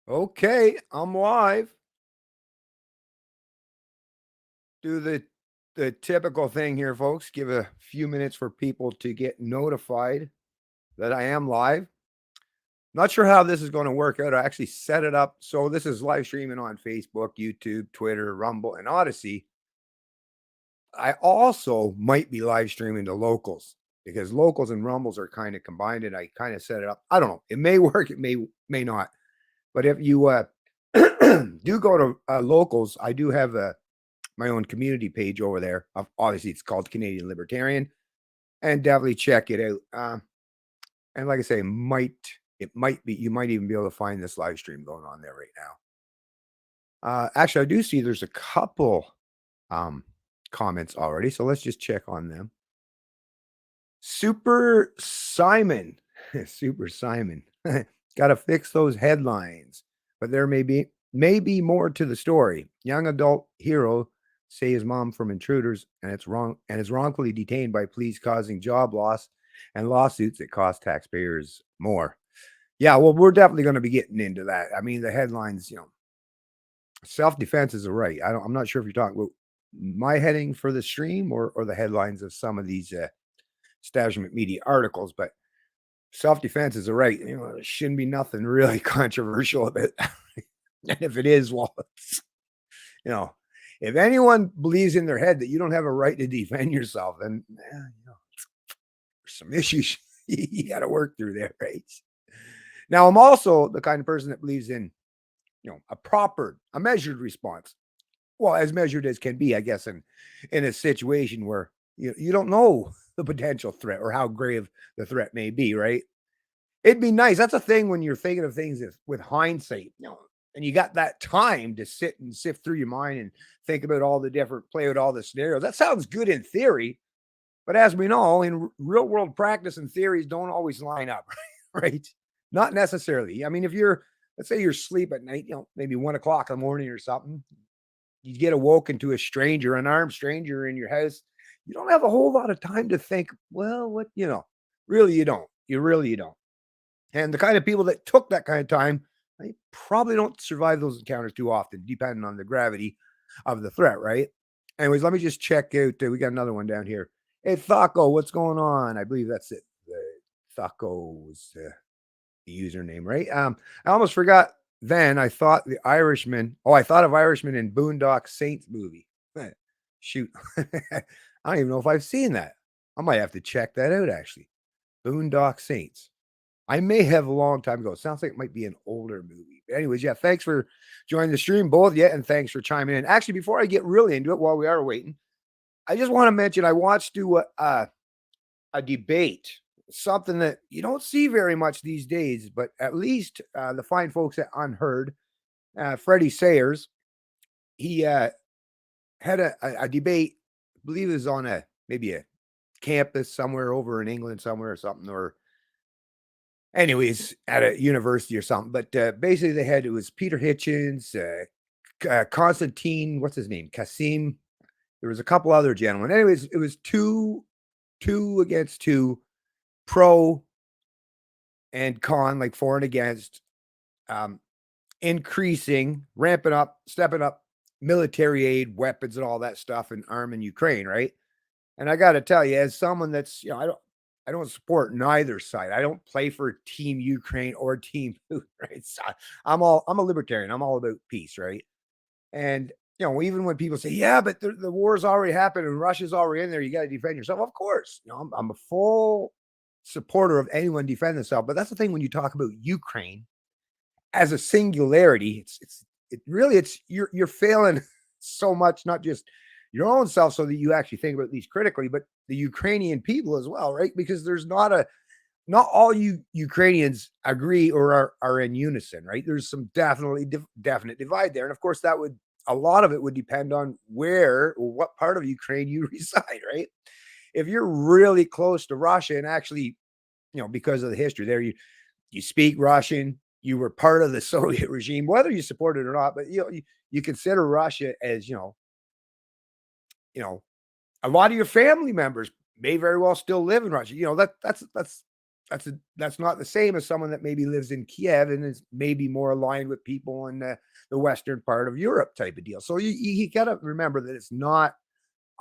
Okay, I'm live. Do the typical thing here, folks. Give a few minutes for people to get notified that I am live. Not sure how this is going to work out. I actually set it up so this is live streaming on Facebook, YouTube, Twitter, Rumble, and Odyssey. I also might be live streaming to locals because locals and Rumbles are kind of combined, and I kind of set it up. I don't know. It may work. It may not. But if you do go to locals, I do have a my own community page over there. Obviously, it's called Canadian Libertarian, and definitely check it out. And like I say, it might be you might even be able to find this live stream going on there right now. Actually, I do see there's a couple um, comments already, so let's just check on them. Super Simon, Super Simon, got to fix those headlines, but there may be more to the story. Young adult hero saves mom from intruders, and it's wrong and is wrongfully detained by police, causing job loss and lawsuits that cost taxpayers more. Yeah, well, we're definitely going to be getting into that. I mean, the headlines, self defense is a right. I'm not sure if you're talking about my heading for the stream or the headlines of some of these establishment media articles, but self-defense is a right. There shouldn't be nothing really controversial about that. And if it is, well, you know, if anyone believes in their head that you don't have a right to defend yourself, then there's some issues you got to work through there, right? Now, I'm also the kind of person that believes in, a measured response. Well, as measured as can be, I guess, in a situation where you don't know the potential threat or how grave the threat may be, right? It'd be nice. That's a thing when you're thinking of things with hindsight, and you got that time to sit and sift through your mind and think about all the different, play with all the scenarios. That sounds good in theory, but as we know, in real world practice and theories don't always line up, right? Not necessarily. I mean, if let's say you're asleep at night, maybe 1 o'clock in the morning or something, you get awoken to a stranger, an armed stranger in your house. You don't have a whole lot of time to think, well, really you don't. You don't. And the kind of people that took that kind of time, they probably don't survive those encounters too often, depending on the gravity of the threat, right? Anyways, let me just check out. We got another one down here. Hey, Thaco, what's going on? I believe that's it. Thaco was the username, right? I almost forgot. Then I thought the Irishman. Oh, I thought of Irishman in Boondock Saints movie. Shoot, I don't even know if I've seen that. I might have to check that out. Actually, Boondock Saints. I may have a long time ago. It sounds like it might be an older movie. But anyways, yeah, thanks for joining the stream, both yet, and thanks for chiming in. Actually, before I get really into it, while we are waiting, I just want to mention I watched a debate, something that you don't see very much these days, but at least the fine folks at Unheard, Freddie Sayers, he had a debate. I believe it was on maybe a campus somewhere over in England, somewhere or something, or anyways, at a university or something, but, basically it was Peter Hitchens, Constantine, what's his name? Kasim. There was a couple other gentlemen. Anyways, it was 2 against 2, pro and con, like for and against, um, ramping up, stepping up military aid, weapons, and all that stuff, and arming Ukraine, right? And I gotta tell you, as someone that's, I don't support neither side. I don't play for Team Ukraine or Team Putin, right? So I'm a libertarian. I'm all about peace, right? And even when people say, "Yeah, but the war's already happened and Russia's already in there, you got to defend yourself." Of course, I'm a full supporter of anyone defend themselves. But that's the thing when you talk about Ukraine as a singularity, it's you're failing so much, not just your own self, so that you actually think about these critically, but the Ukrainian people as well, right? Because there's not all you Ukrainians agree or are in unison, right? There's some definite divide there, and of course, a lot of it would depend on where or what part of Ukraine you reside, right? If you're really close to Russia and actually, because of the history there, you speak Russian, you were part of the Soviet regime, whether you support it or not, but you consider Russia as you know, a lot of your family members may very well still live in Russia. That's that's not the same as someone that maybe lives in Kiev and is maybe more aligned with people in the western part of Europe type of deal. So you got to remember that it's not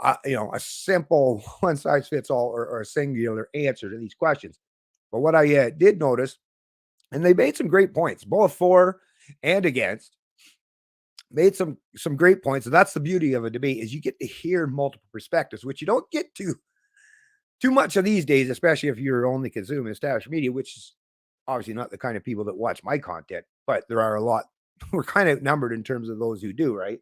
a simple one size fits all or a singular answer to these questions. But what I did notice, and they made some great points, both for and against, made some great points. And that's the beauty of a debate is you get to hear multiple perspectives, which you don't get to too much of these days, especially if you're only consuming established media, which is obviously not the kind of people that watch my content, but there are a lot. We're kind of outnumbered in terms of those who do, right?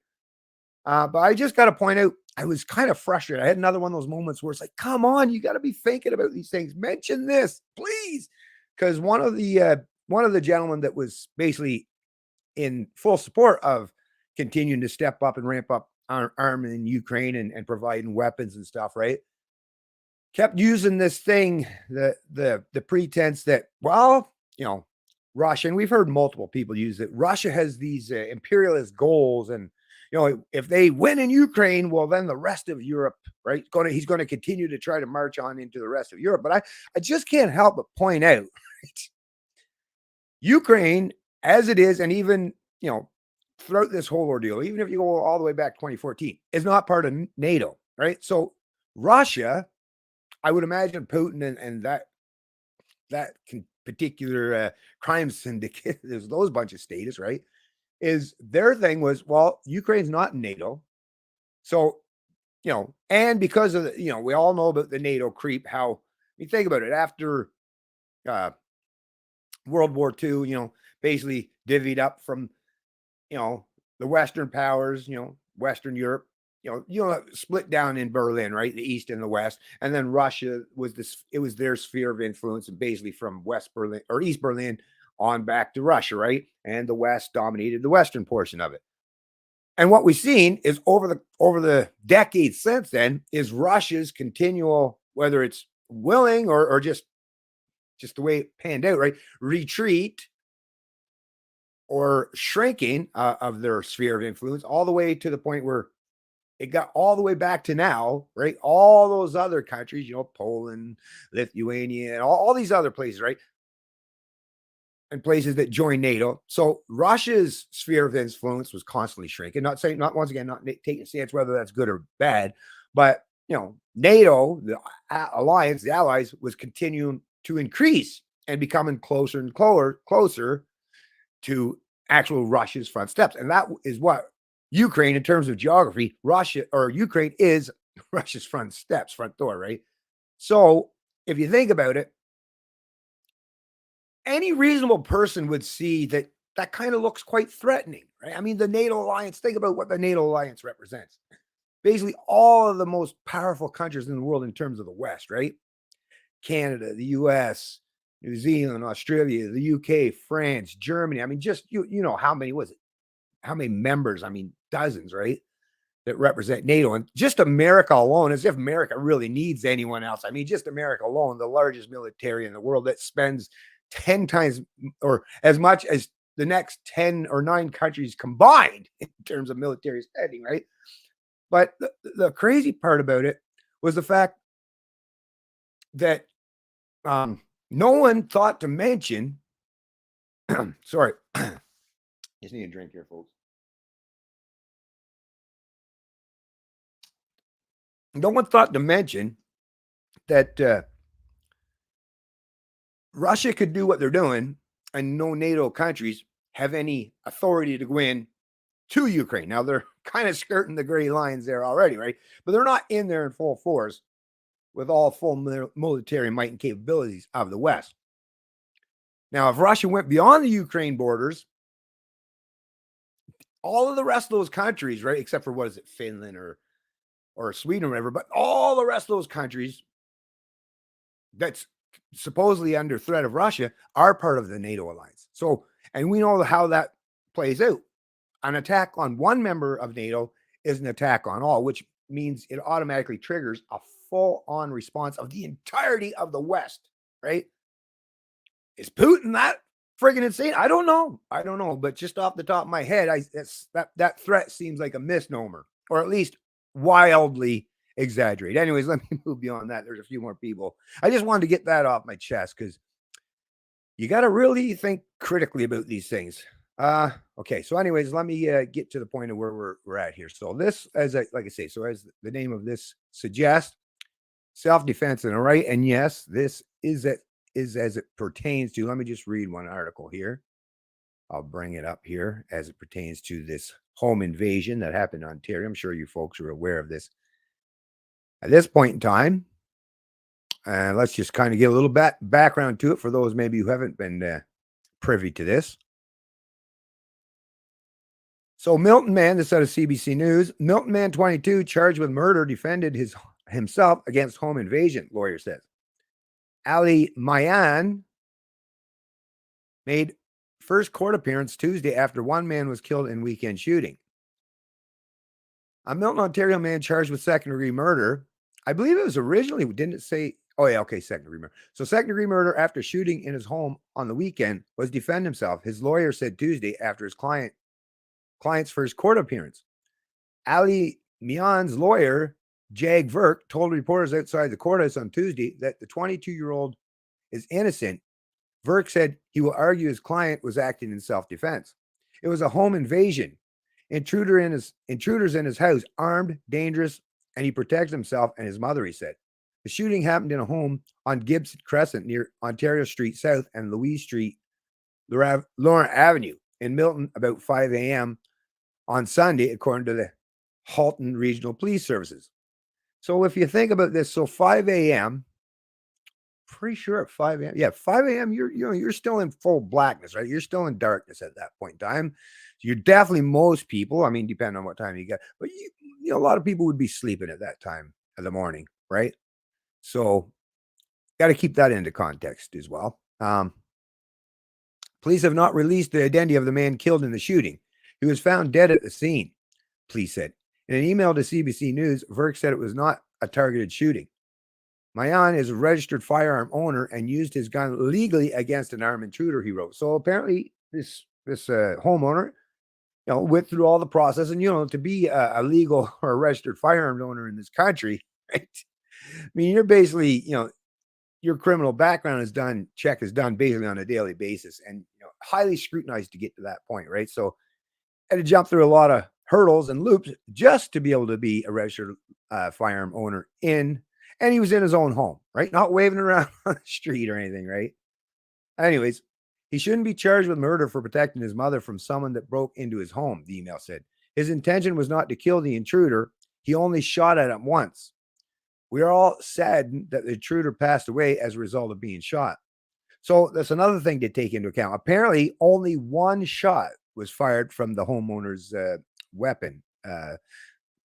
But I just got to point out, I was kind of frustrated. I had another one of those moments where it's like, come on, you got to be thinking about these things. Mention this, please, because one of the gentlemen that was basically in full support of continuing to step up and ramp up arming in Ukraine and providing weapons and stuff, right? Kept using this thing, the pretense that, well, Russia, and we've heard multiple people use it. Russia has these imperialist goals, and if they win in Ukraine, well, then the rest of Europe, right? He's going to continue to try to march on into the rest of Europe. But I just can't help but point out, right? Ukraine, as it is, and even throughout this whole ordeal, even if you go all the way back to 2014, is not part of NATO, right? So Russia, I would imagine Putin and that particular crime syndicate, there's those bunch of status, right? Is their thing was, well, Ukraine's not in NATO. So, and because of we all know about the NATO creep, how you think about it after World War II, basically divvied up from, the Western powers, Western Europe, split down in Berlin, right? The East and the West. And then Russia it was their sphere of influence, and basically from West Berlin or East Berlin on back to Russia, right? And the West dominated the Western portion of it. And what we've seen is over the decades since then is Russia's continual, whether it's willing or just the way it panned out, right? Retreat or shrinking of their sphere of influence all the way to the point where it got all the way back to now, right? All those other countries, Poland, Lithuania, and all these other places, right? And places that join NATO. So Russia's sphere of influence was constantly shrinking. Not once again, not taking a stance whether that's good or bad, but NATO, the alliance, the allies, was continuing to increase and becoming closer and closer to actual Russia's front steps. And that is what Ukraine, in terms of geography, Ukraine is Russia's front door, right? So if you think about it, any reasonable person would see that kind of looks quite threatening, right? I mean, the NATO alliance, think about what the NATO alliance represents. Basically, all of the most powerful countries in the world in terms of the West, right? Canada, the US, New Zealand, Australia, the UK, France, Germany. I mean, just, how many was it? How many members? I mean, dozens, right? That represent NATO, and just America alone, as if America really needs anyone else. I mean, just America alone, the largest military in the world that spends 10 times or as much as the next 10 or 9 countries combined in terms of military spending, right? But the crazy part about it was the fact that no one thought to mention, sorry, just need a drink here, folks. No one thought to mention that Russia could do what they're doing, and no NATO countries have any authority to go in to Ukraine. Now, they're kind of skirting the gray lines there already, right? But they're not in there in full force with all full military might and capabilities of the West. Now, if Russia went beyond the Ukraine borders, all of the rest of those countries, right, except for Finland or Sweden or whatever, but all the rest of those countries that's supposedly under threat of Russia are part of the NATO alliance. So, and we know how that plays out. An attack on one member of NATO is an attack on all, which means it automatically triggers a full-on response of the entirety of the West, right? Is Putin that friggin' insane? I don't know. But just off the top of my head, that threat seems like a misnomer, or at least wildly exaggerate. Anyways, let me move beyond that. There's a few more people. I just wanted to get that off my chest because You got to really think critically about these things. Okay. So, anyways, let me get to the point of where we're at here. So, this, like I say, so as the name of this suggests, self-defense and a right. And yes, this is as it pertains to. Let me just read one article here. I'll bring it up here as it pertains to this home invasion that happened in Ontario. I'm sure you folks are aware of this. At this point in time, let's just kind of get a little background to it for those maybe who haven't been privy to this. So Milton Man, this out of CBC News, Milton Man 22 charged with murder defended himself against home invasion, lawyer says. Ali Mayan made first court appearance Tuesday after one man was killed in weekend shooting. A Milton, Ontario man charged with second-degree murder. I believe it was originally, didn't it say, oh yeah, okay, second-degree murder. So second-degree murder after shooting in his home on the weekend was defend himself. His lawyer said Tuesday after his client's first court appearance. Ali Mian's lawyer, Jag Verk, told reporters outside the courthouse on Tuesday that the 22-year-old is innocent. Verk said he will argue his client was acting in self-defense. It was a home invasion. Intruders in his house, armed, dangerous, and he protects himself and his mother, he said. The shooting happened in a home on Gibson Crescent near Ontario Street South and Louise Street, Laurent Avenue in Milton about 5 a.m. on Sunday, according to the Halton Regional Police Services. So if you think about this, so 5 a.m., pretty sure at 5 a.m. Yeah, 5 a.m. You're still in full blackness, right? You're still in darkness at that point in time. So you're definitely, most people, I mean, depending on what time you get, but a lot of people would be sleeping at that time of the morning, right? So got to keep that into context as well. Police have not released the identity of the man killed in the shooting. He was found dead at the scene, police said. In an email to CBC News, Verk said it was not a targeted shooting. Mayan is a registered firearm owner and used his gun legally against an armed intruder, he wrote. So apparently this homeowner, went through all the process. And, to be a legal or a registered firearm owner in this country, right? I mean, you're basically, your criminal background is done basically on a daily basis and, highly scrutinized to get to that point, right? So I had to jump through a lot of hurdles and loops just to be able to be a registered firearm owner and he was in his own home, right? Not waving around on the street or anything, right? Anyways, he shouldn't be charged with murder for protecting his mother from someone that broke into his home, the email said. His intention was not to kill the intruder. He only shot at him once. We are all saddened that the intruder passed away as a result of being shot. So that's another thing to take into account. Apparently, only one shot was fired from the homeowner's weapon.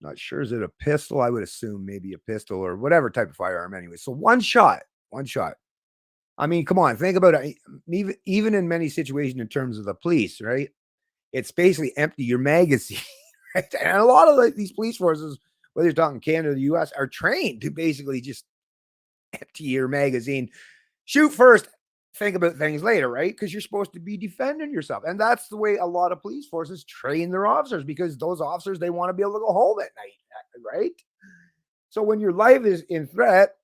Not sure, is it a pistol? I would assume maybe a pistol or whatever type of firearm anyway. So one shot. I mean, come on, think about it. Even in many situations in terms of the police, right? It's basically empty your magazine. Right? And a lot of these police forces, whether you're talking Canada or the US, are trained to basically just empty your magazine. Shoot first, think about things later, right? Because you're supposed to be defending yourself. And that's the way a lot of police forces train their officers, because those officers, they want to be able to go home at night, right? So when your life is in threat,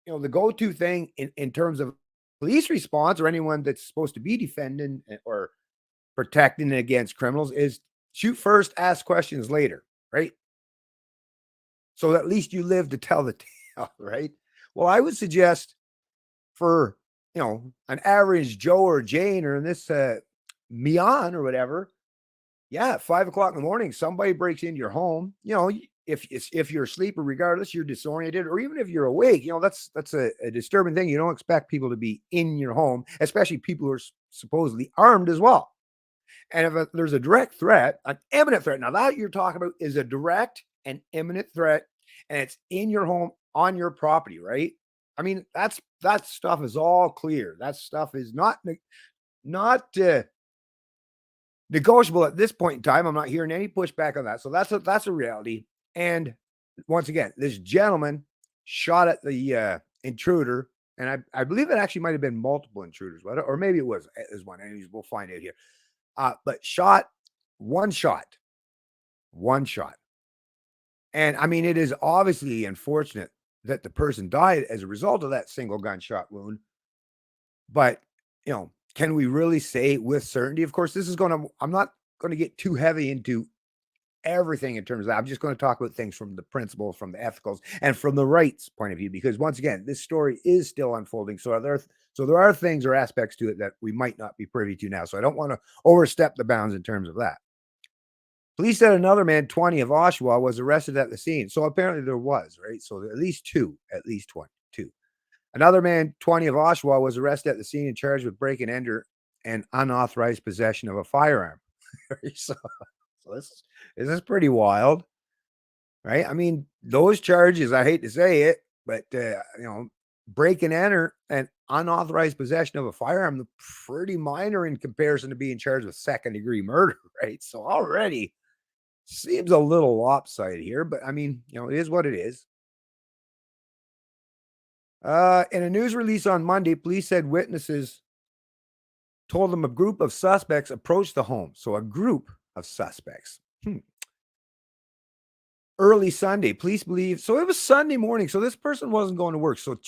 the go-to thing in terms of police response or anyone that's supposed to be defending or protecting against criminals is shoot first, ask questions later, right? So at least you live to tell the tale, right? Well, I would suggest for, an average Joe or Jane or in this Mian or whatever, yeah, at 5 o'clock in the morning, somebody breaks into your home. If you're asleep or regardless, you're disoriented, or even if you're awake, that's a disturbing thing. You don't expect people to be in your home, especially people who are supposedly armed as well. And if there's a direct threat, an imminent threat, now that you're talking about is a direct and imminent threat, and it's in your home on your property, right? I mean, that stuff is all clear. That stuff is not negotiable at this point in time. I'm not hearing any pushback on that. So that's a reality. And once again, this gentleman shot at the intruder, and I believe it actually might have been multiple intruders, or maybe it was one. Anyways, we'll find out here. But one shot. And I mean, it is obviously unfortunate that the person died as a result of that single gunshot wound. But, can we really say with certainty? Of course, I'm not going to get too heavy into everything in terms of that. I'm just going to talk about things from the principles, from the ethicals, and from the rights point of view, because once again, this story is still unfolding. So there are things or aspects to it that we might not be privy to now. So I don't want to overstep the bounds in terms of that. Police said another man, 20 of Oshawa, was arrested at the scene. So apparently there was, right? So at least 22. Another man, 20 of Oshawa, was arrested at the scene and charged with break and enter and unauthorized possession of a firearm. So this is pretty wild, right? I mean, those charges, I hate to say it, but break and enter and unauthorized possession of a firearm, they're pretty minor in comparison to being charged with second-degree murder, right? So already seems a little lopsided here, but I mean, it is what it is. In a news release on Monday, police said witnesses told them a group of suspects approached the home. So a group of suspects. Early Sunday, police believe. So it was Sunday morning. So this person wasn't going to work. So,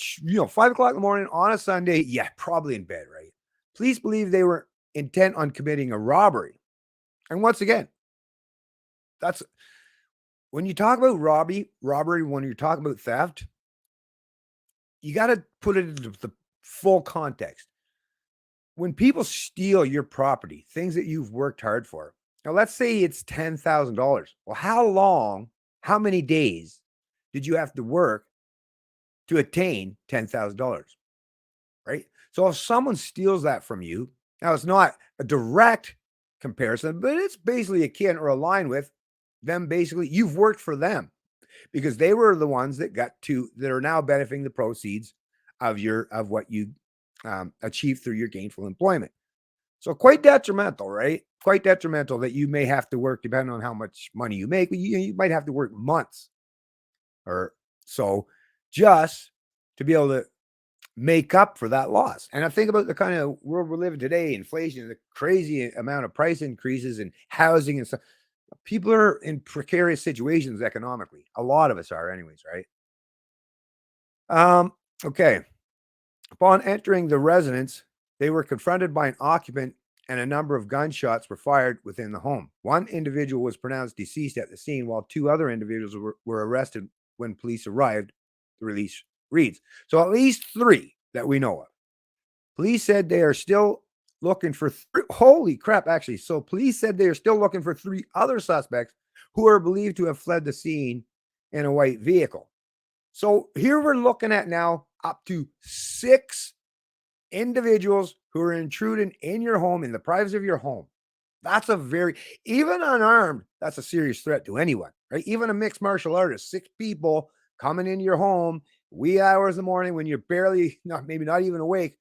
5 o'clock in the morning on a Sunday. Yeah, probably in bed, right? Police believe they were intent on committing a robbery. And once again, that's when you talk about robbery, when you're talking about theft, you got to put it into the full context. When people steal your property, things that you've worked hard for, now let's say it's $10,000. Well, how many days did you have to work to attain $10,000? Right? So if someone steals that from you, now it's not a direct comparison, but it's basically akin or aligned with them. Basically, you've worked for them because they were the ones that are now benefiting the proceeds of what you achieved through your gainful employment. So quite detrimental, right? Quite detrimental that you may have to work, depending on how much money you make. You might have to work months or so just to be able to make up for that loss. And I think about the kind of world we're living today, inflation, the crazy amount of price increases in housing and stuff. People are in precarious situations economically. A lot of us are anyways, right? Okay. Upon entering the residence, they were confronted by an occupant and a number of gunshots were fired within the home. One individual was pronounced deceased at the scene, while two other individuals were arrested when police arrived, the release reads. So at least 3 that we know of. Police said they are still looking for holy crap, actually. So police said they are still looking for 3 other suspects who are believed to have fled the scene in a white vehicle. So here we're looking at now up to 6 individuals who are intruding in your home, in the privacy of your home. That's even unarmed, that's a serious threat to anyone, right? Even a mixed martial artist, 6 people coming into your home, wee hours in the morning when you're maybe not even awake.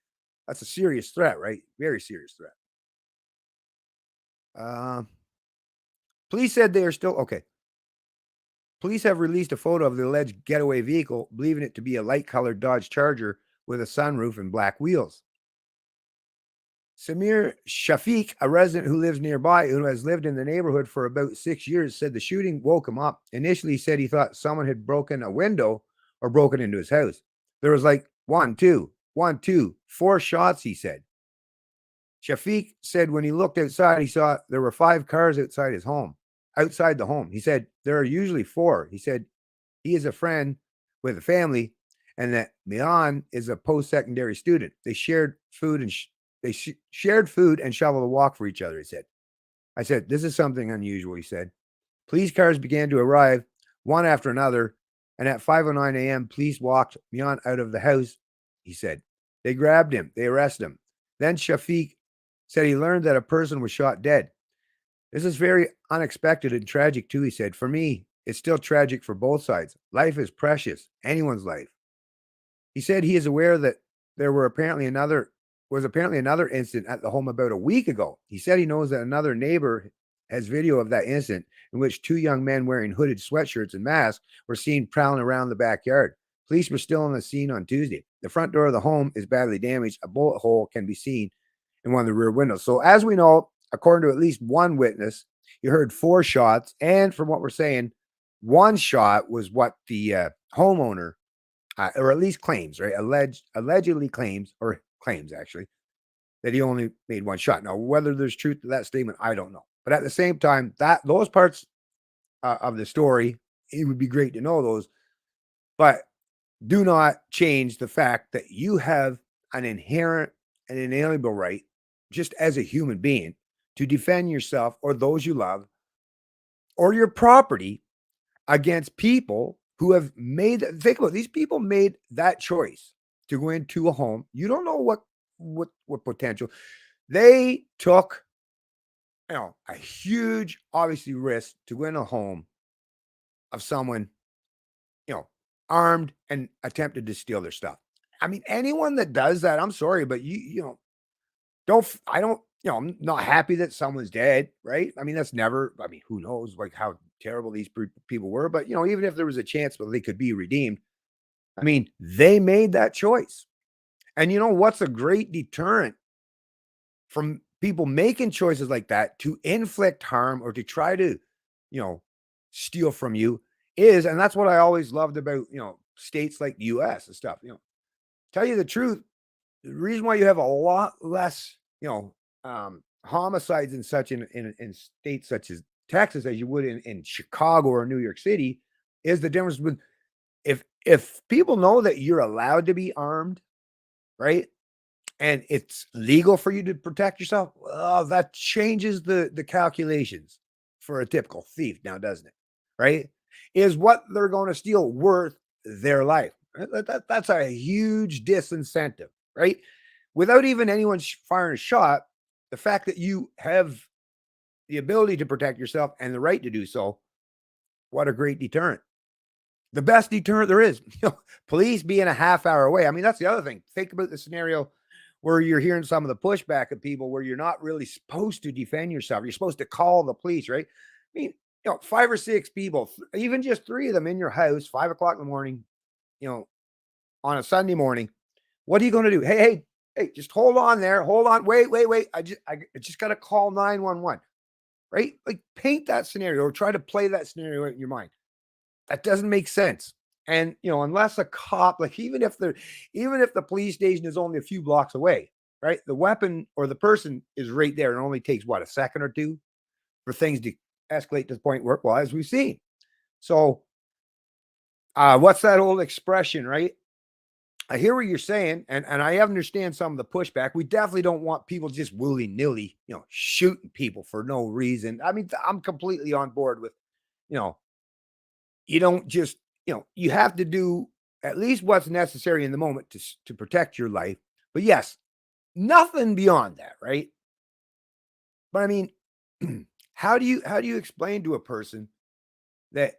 That's a serious threat, right? Very serious threat. Police said they are still okay. Police have released a photo of the alleged getaway vehicle, believing it to be a light-colored Dodge Charger with a sunroof and black wheels. Samir Shafiq, a resident who lives nearby, who has lived in the neighborhood for about 6 years, said the shooting woke him up. Initially, he said he thought someone had broken a window or broken into his house. There was like 1, 2, 1, 2, 4 shots, he said. Shafiq said when he looked outside, he saw there were 5 cars outside the home. He said there are usually 4. He said he is a friend with a family and that Mian is a post-secondary student. They shared food and shared food and shoveled a walk for each other, he said. I said, this is something unusual, he said. Police cars began to arrive, one after another, and at 5:09 a.m., police walked Mian out of the house, he said. They grabbed him. They arrested him. Then Shafiq said he learned that a person was shot dead. This is very unexpected and tragic too, he said. For me, it's still tragic for both sides. Life is precious, anyone's life. He said he is aware that there was apparently another incident at the home about a week ago. He said he knows that another neighbor has video of that incident in which 2 young men wearing hooded sweatshirts and masks were seen prowling around the backyard. Police were still on the scene on Tuesday. The front door of the home is badly damaged. A bullet hole can be seen in one of the rear windows. So as we know, according to at least one witness, you heard 4 shots. And from what we're saying, 1 shot was what the homeowner, or at least claims, right? Allegedly claims, or claims actually, that he only made one shot. Now, whether there's truth to that statement, I don't know. But at the same time, that those parts of the story, it would be great to know those, but do not change the fact that you have an inherent and inalienable right, just as a human being, to defend yourself or those you love or your property against people who have made, think about it, these people made that choice to go into a home. You don't know what potential. They took, a huge, obviously, risk to go in a home of someone, you know, armed and attempted to steal their stuff. I mean, anyone that does that, I'm sorry, but I don't, I'm not happy that someone's dead, right? I mean, that's never, I mean, who knows like how terrible these people were, but even if there was a chance that they could be redeemed, I mean, they made that choice. And what's a great deterrent from people making choices like that to inflict harm or to try to, you know, steal from you is, and that's what I always loved about, states like the US and stuff, tell you the truth, the reason why you have a lot less, homicides and such in states such as Texas as you would in Chicago or New York City is the difference with if people know that you're allowed to be armed, right? And it's legal for you to protect yourself, well, that changes the calculations for a typical thief now, doesn't it? Right? Is what they're going to steal worth their life? That's a huge disincentive, right? Without even anyone firing a shot, the fact that you have the ability to protect yourself and the right to do so, what a great deterrent. The best deterrent there is. Police being a half hour away. I mean, that's the other thing. Think about the scenario where you're hearing some of the pushback of people where you're not really supposed to defend yourself. You're supposed to call the police, right? I mean, 5 or 6 people, even just 3 of them in your house, 5 o'clock in the morning, on a Sunday morning. What are you going to do? Hey, just hold on there. Hold on. Wait. I just got to call 911, right? Like paint that scenario or try to play that scenario in your mind. That doesn't make sense. And unless a cop, like even if the police station is only a few blocks away, right? The weapon or the person is right there. It only takes a second or two for things to escalate to the point where, well, as we've seen. So what's that old expression, right? I hear what you're saying, and I understand some of the pushback. We definitely don't want people just willy-nilly, shooting people for no reason. I mean, I'm completely on board with, you don't just, you have to do at least what's necessary in the moment to protect your life. But yes, nothing beyond that, right? But I mean, how do you explain to a person that,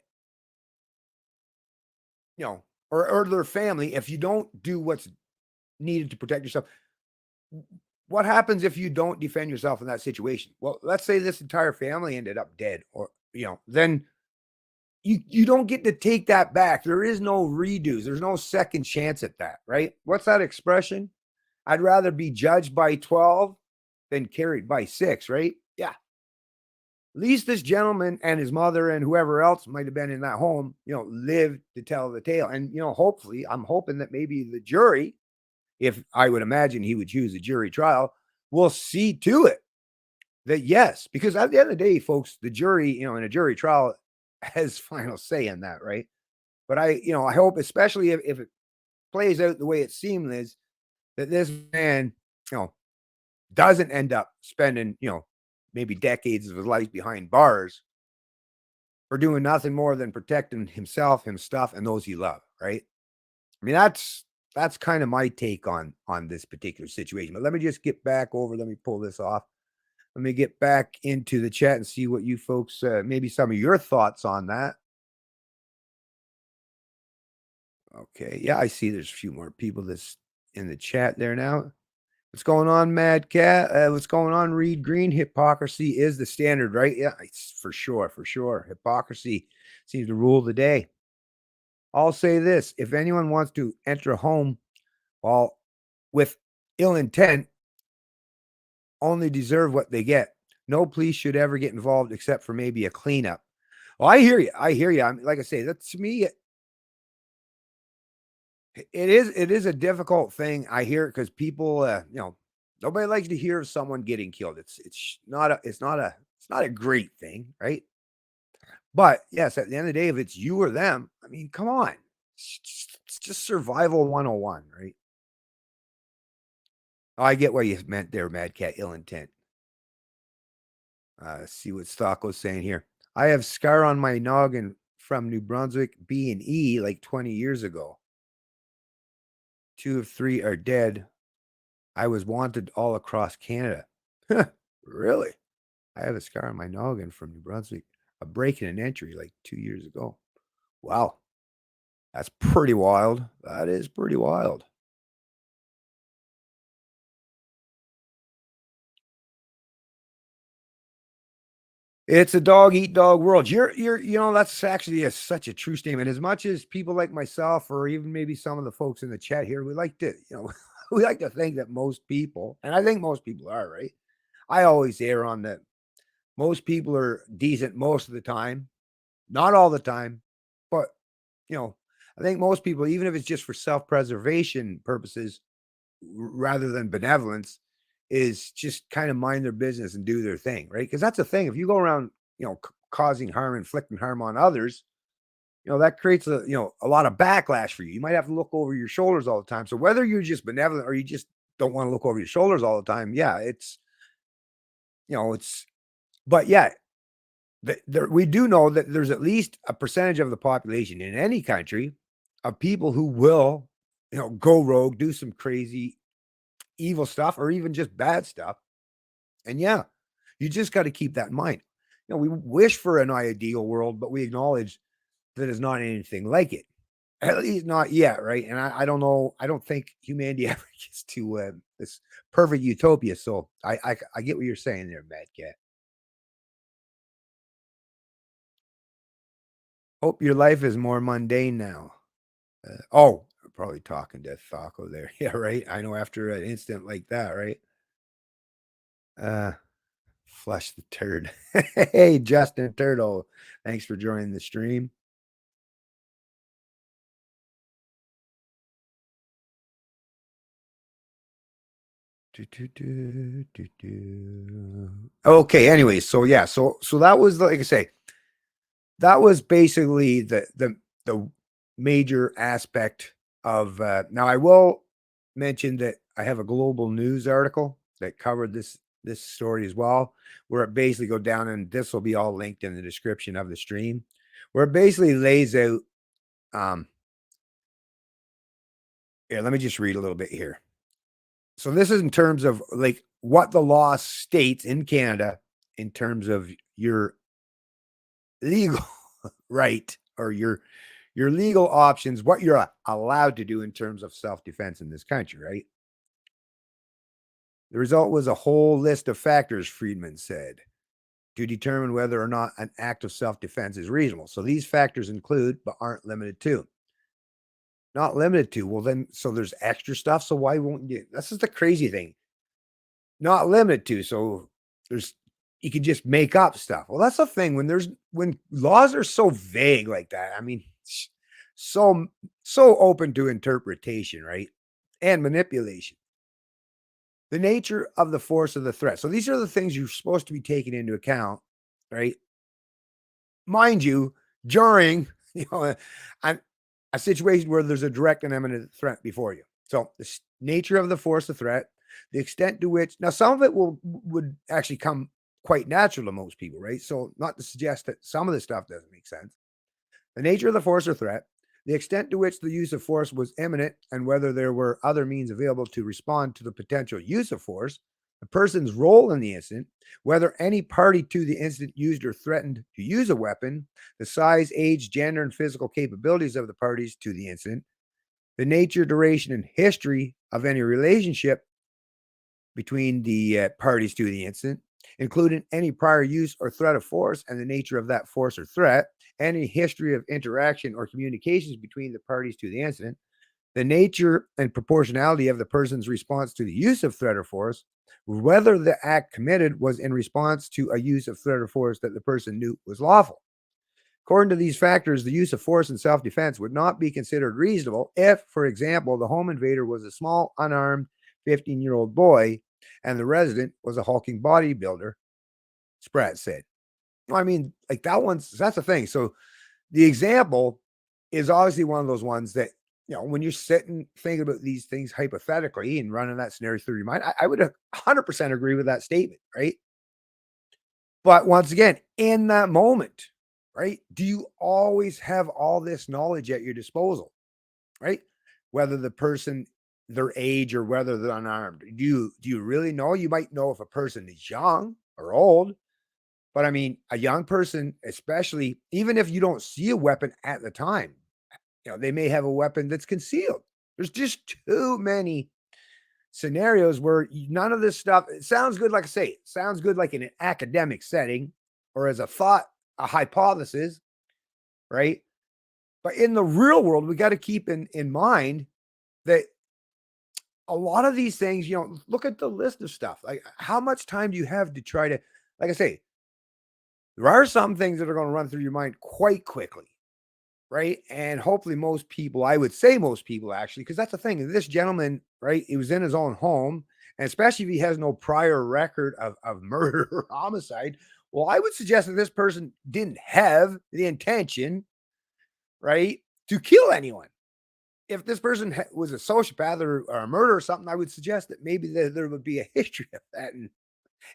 or their family, if you don't do what's needed to protect yourself, what happens if you don't defend yourself in that situation? Well, let's say this entire family ended up dead, or then you don't get to take that back. There is no redos. There's no second chance at that, right? What's that expression? I'd rather be judged by 12 than carried by 6, right? Yeah. At least this gentleman and his mother and whoever else might have been in that home, lived to tell the tale. And, hopefully, I'm hoping that maybe the jury, if I would imagine he would choose a jury trial, will see to it that yes, because at the end of the day, folks, the jury, in a jury trial has final say in that, right? But I hope, especially if it plays out the way it seems, is that this man, doesn't end up spending, maybe decades of his life behind bars for doing nothing more than protecting himself, his stuff, and those he loved, right? I mean, that's kind of my take on this particular situation. But let me just get back over. Let me pull this off. Let me get back into the chat and see what you folks, maybe some of your thoughts on that. Okay. Yeah, I see there's a few more people that's in the chat there now. What's going on, Mad Cat? What's going on, Reed Green? Hypocrisy is the standard, right? Yeah, it's for sure, for sure. Hypocrisy seems to rule the day. I'll say this. If anyone wants to enter a home while with ill intent, only deserve what they get. No police should ever get involved except for maybe a cleanup. Well, I hear you. I hear you. I mean, like I say, that to me, it is a difficult thing. I hear it because people, Nobody likes to hear of someone getting killed. It's not a great thing, right? But yes, at the end of the day, if it's you or them, I mean, come on. It's just survival 101, right? Oh, I get what you meant there, Mad Cat, ill intent. See what Stocko's saying here. I have scar on my noggin from New Brunswick B and E like 20 years ago. 2 of 3 are dead. I was wanted all across Canada. Really? I have a scar on my noggin from New Brunswick. A break in an entry like 2 years ago. Wow. That's pretty wild. That is pretty wild. It's a dog eat dog world. That's actually such a true statement. As much as people like myself, or even maybe some of the folks in the chat here, we like to, we like to think that most people, and I think most people are right. I always err on that. Most people are decent most of the time, not all the time, but you know, I think most people, even if it's just for self-preservation purposes, rather than benevolence, is just kind of mind their business and do their thing, right? Because that's the thing. If you go around, causing harm, inflicting harm on others, that creates a lot of backlash for you. You might have to look over your shoulders all the time. So whether you're just benevolent or you just don't want to look over your shoulders all the time, yeah, it's, but yeah, we do know that there's at least a percentage of the population in any country of people who will, go rogue, do some crazy evil stuff or even just bad stuff. And yeah, you just got to keep that in mind. We wish for an ideal world, but we acknowledge that it's not anything like it. At least not yet, right? And I don't know. I don't think humanity ever gets to this perfect utopia. So I get what you're saying there, Mad Cat. Hope your life is more mundane now. Oh, probably talking to Thaco there. Yeah, right. I know after an incident like that, right? Uh, Flush the turd. Hey, Justin Turtle. Thanks for joining the stream. Okay, anyway, so yeah, so that was like I say, that was basically the major aspect of now I will mention that I have a global news article that covered this story as well, where it basically go down, and this will be all linked in the description of the stream, where it basically lays out here, let me just read a little bit here. So this is in terms of like what the law states in Canada in terms of your legal right, or your legal options, what you're allowed to do in terms of self-defense in this country, right? The result was a whole list of factors, Friedman said, to determine whether or not an act of self-defense is reasonable. So these factors include, but aren't limited to. Not limited to. Well, then, so there's extra stuff. So why won't you? This is the crazy thing. Not limited to. So there's, you can just make up stuff. Well, that's the thing when laws are so vague like that. I mean, so open to interpretation, right? And manipulation. The nature of the force of the threat. So these are the things you're supposed to be taking into account, right? Mind you, during a, a situation where there's a direct and imminent threat before you. So the nature of the force of threat, the extent to which, now some of it would actually come quite natural to most people, right? So not to suggest that some of this stuff doesn't make sense. The nature of the force or threat, the extent to which the use of force was imminent, and whether there were other means available to respond to the potential use of force, the person's role in the incident, whether any party to the incident used or threatened to use a weapon, the size, age, gender, and physical capabilities of the parties to the incident, the nature, duration, and history of any relationship between the parties to the incident, including any prior use or threat of force and the nature of that force or threat, any history of interaction or communications between the parties to the incident, the nature and proportionality of the person's response to the use of threat or force, whether the act committed was in response to a use of threat or force that the person knew was lawful. According to these factors, the use of force in self-defense would not be considered reasonable if, for example, the home invader was a small, unarmed 15-year-old boy and the resident was a hulking bodybuilder, Spratt said. Well, I mean, like that's the thing. So the example is obviously one of those ones that, when you're sitting thinking about these things hypothetically and running that scenario through your mind, I would 100% agree with that statement, right? But once again, in that moment, right, do you always have all this knowledge at your disposal, right? Whether the person, their age, or whether they're unarmed. Do you really know? You might know if a person is young or old, but I mean, a young person, especially, even if you don't see a weapon at the time, they may have a weapon that's concealed. There's just too many scenarios where none of this stuff, it sounds good, like I say, it sounds good like in an academic setting or as a thought, a hypothesis, right? But in the real world, we got to keep in mind that a lot of these things, look at the list of stuff. Like, how much time do you have to try to, like I say, there are some things that are going to run through your mind quite quickly, right? And hopefully most people, I would say most people actually, because that's the thing. This gentleman, right? He was in his own home, and especially if he has no prior record of murder or homicide. Well, I would suggest that this person didn't have the intention, right, to kill anyone. If this person was a sociopath or a murderer or something, I would suggest that maybe there would be a history of that. And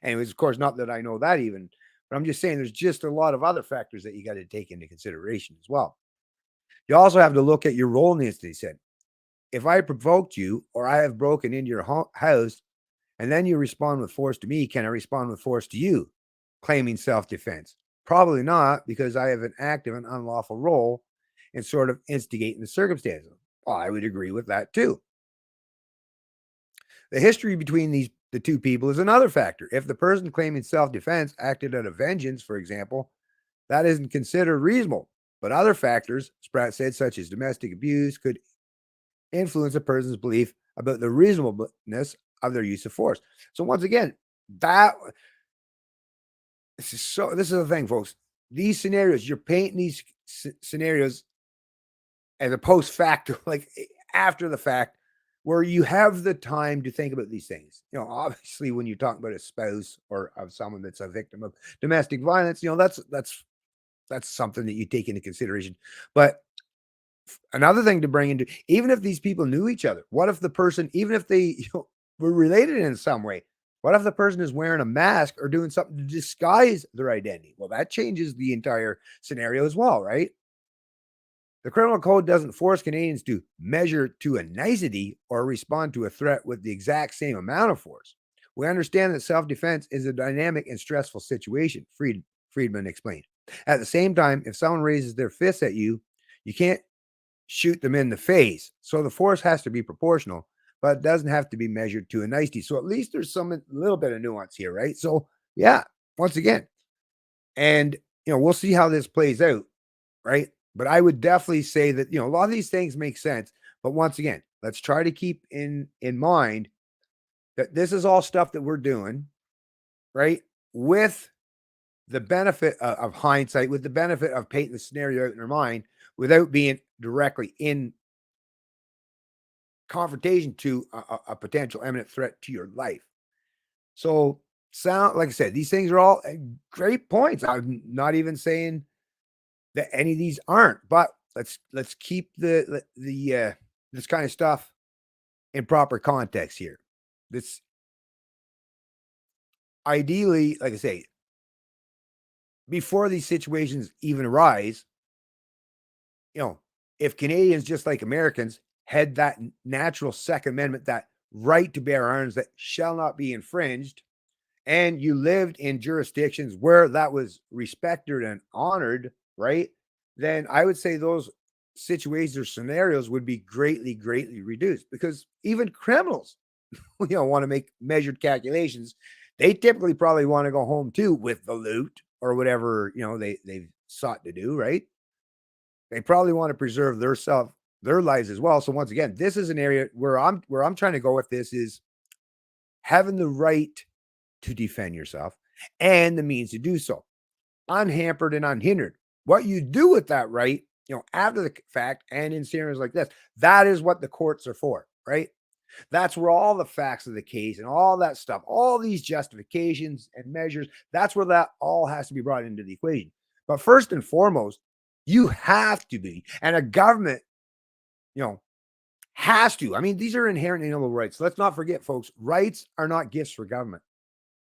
anyways, of course, not that I know that even, but I'm just saying there's just a lot of other factors that you got to take into consideration as well. You also have to look at your role in the incident. He said, if I provoked you or I have broken into your house and then you respond with force to me, can I respond with force to you? Claiming self-defense. Probably not, because I have an active and unlawful role in sort of instigating the circumstances. Well, I would agree with that too. The history between the two people is another factor. If the person claiming self-defense acted out of vengeance, for example, that isn't considered reasonable. But other factors, Spratt said, such as domestic abuse, could influence a person's belief about the reasonableness of their use of force. So once again, this is the thing, folks. These scenarios, you're painting these scenarios as a post facto, like after the fact, where you have the time to think about these things. Obviously, when you're talking about a spouse or of someone that's a victim of domestic violence, that's something that you take into consideration. But another thing to bring into, even if these people knew each other, what if the person, even if they were related in some way, what if the person is wearing a mask or doing something to disguise their identity? Well, that changes the entire scenario as well, right? The criminal code doesn't force Canadians to measure to a nicety or respond to a threat with the exact same amount of force. We understand that self-defense is a dynamic and stressful situation, Friedman explained. At the same time, if someone raises their fist at you, you can't shoot them in the face. So the force has to be proportional, but it doesn't have to be measured to a nicety. So at least there's some little bit of nuance here, right? So yeah, once again, and we'll see how this plays out, right? But I would definitely say that a lot of these things make sense. But once again, let's try to keep in mind that this is all stuff that we're doing, right? With the benefit of hindsight, with the benefit of painting the scenario out in our mind without being directly in confrontation to a potential imminent threat to your life. So, like I said, these things are all great points. I'm not even saying that any of these aren't, but let's keep the this kind of stuff in proper context here. This ideally, like I say, before these situations even arise, if Canadians, just like Americans, had that natural Second Amendment, that right to bear arms that shall not be infringed, and you lived in jurisdictions where that was respected and honored, right? Then I would say those situations or scenarios would be greatly, greatly reduced, because even criminals, want to make measured calculations. They typically probably want to go home too with the loot or whatever, they've sought to do, right? They probably want to preserve their lives as well. So once again, this is an area where I'm trying to go with this is having the right to defend yourself and the means to do so, unhampered and unhindered. What you do with that right, after the fact and in scenarios like this, that is what the courts are for, right? That's where all the facts of the case and all that stuff, all these justifications and measures, that's where that all has to be brought into the equation. But first and foremost, you have to be, and a government, you know, has to. I mean, these are inherent inalienable rights. Let's not forget, folks, rights are not gifts for government.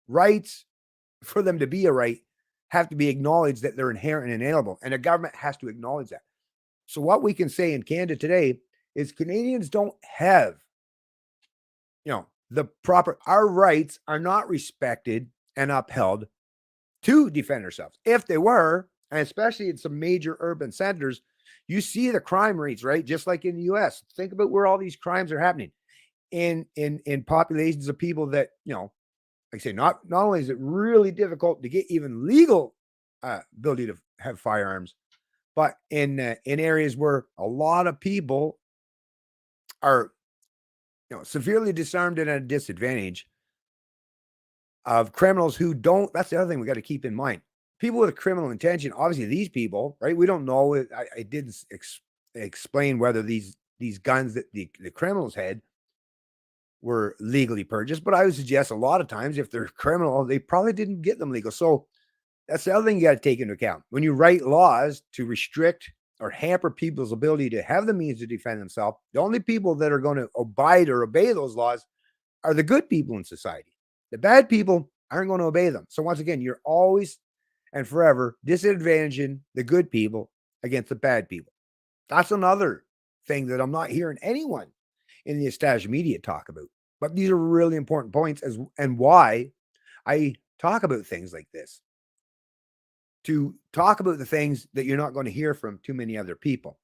Rights, for them to be a right, have to be acknowledged that they're inherent and inalienable, and a government has to acknowledge that. So what we can say in Canada today is Canadians don't have, the proper, our rights are not respected and upheld to defend ourselves. If they were, and especially in some major urban centers, you see the crime rates, right? Just like in the US. Think about where all these crimes are happening in populations of people that, like I say, not only is it really difficult to get even legal ability to have firearms, but in areas where a lot of people are, severely disarmed and at a disadvantage of criminals who don't. That's the other thing we got to keep in mind. People with a criminal intention, obviously, these people, right? We don't know. I didn't explain whether these guns that the criminals had were legally purchased, but I would suggest a lot of times if they're criminal, they probably didn't get them legal. So that's the other thing you got to take into account when you write laws to restrict or hamper people's ability to have the means to defend themselves. The only people that are going to abide or obey those laws are the good people in society. The bad people aren't going to obey them. So once again, you're always and forever disadvantaging the good people against the bad people. That's another thing that I'm not hearing anyone in the established media talk about. But these are really important points and why I talk about things like this. To talk about the things that you're not going to hear from too many other people.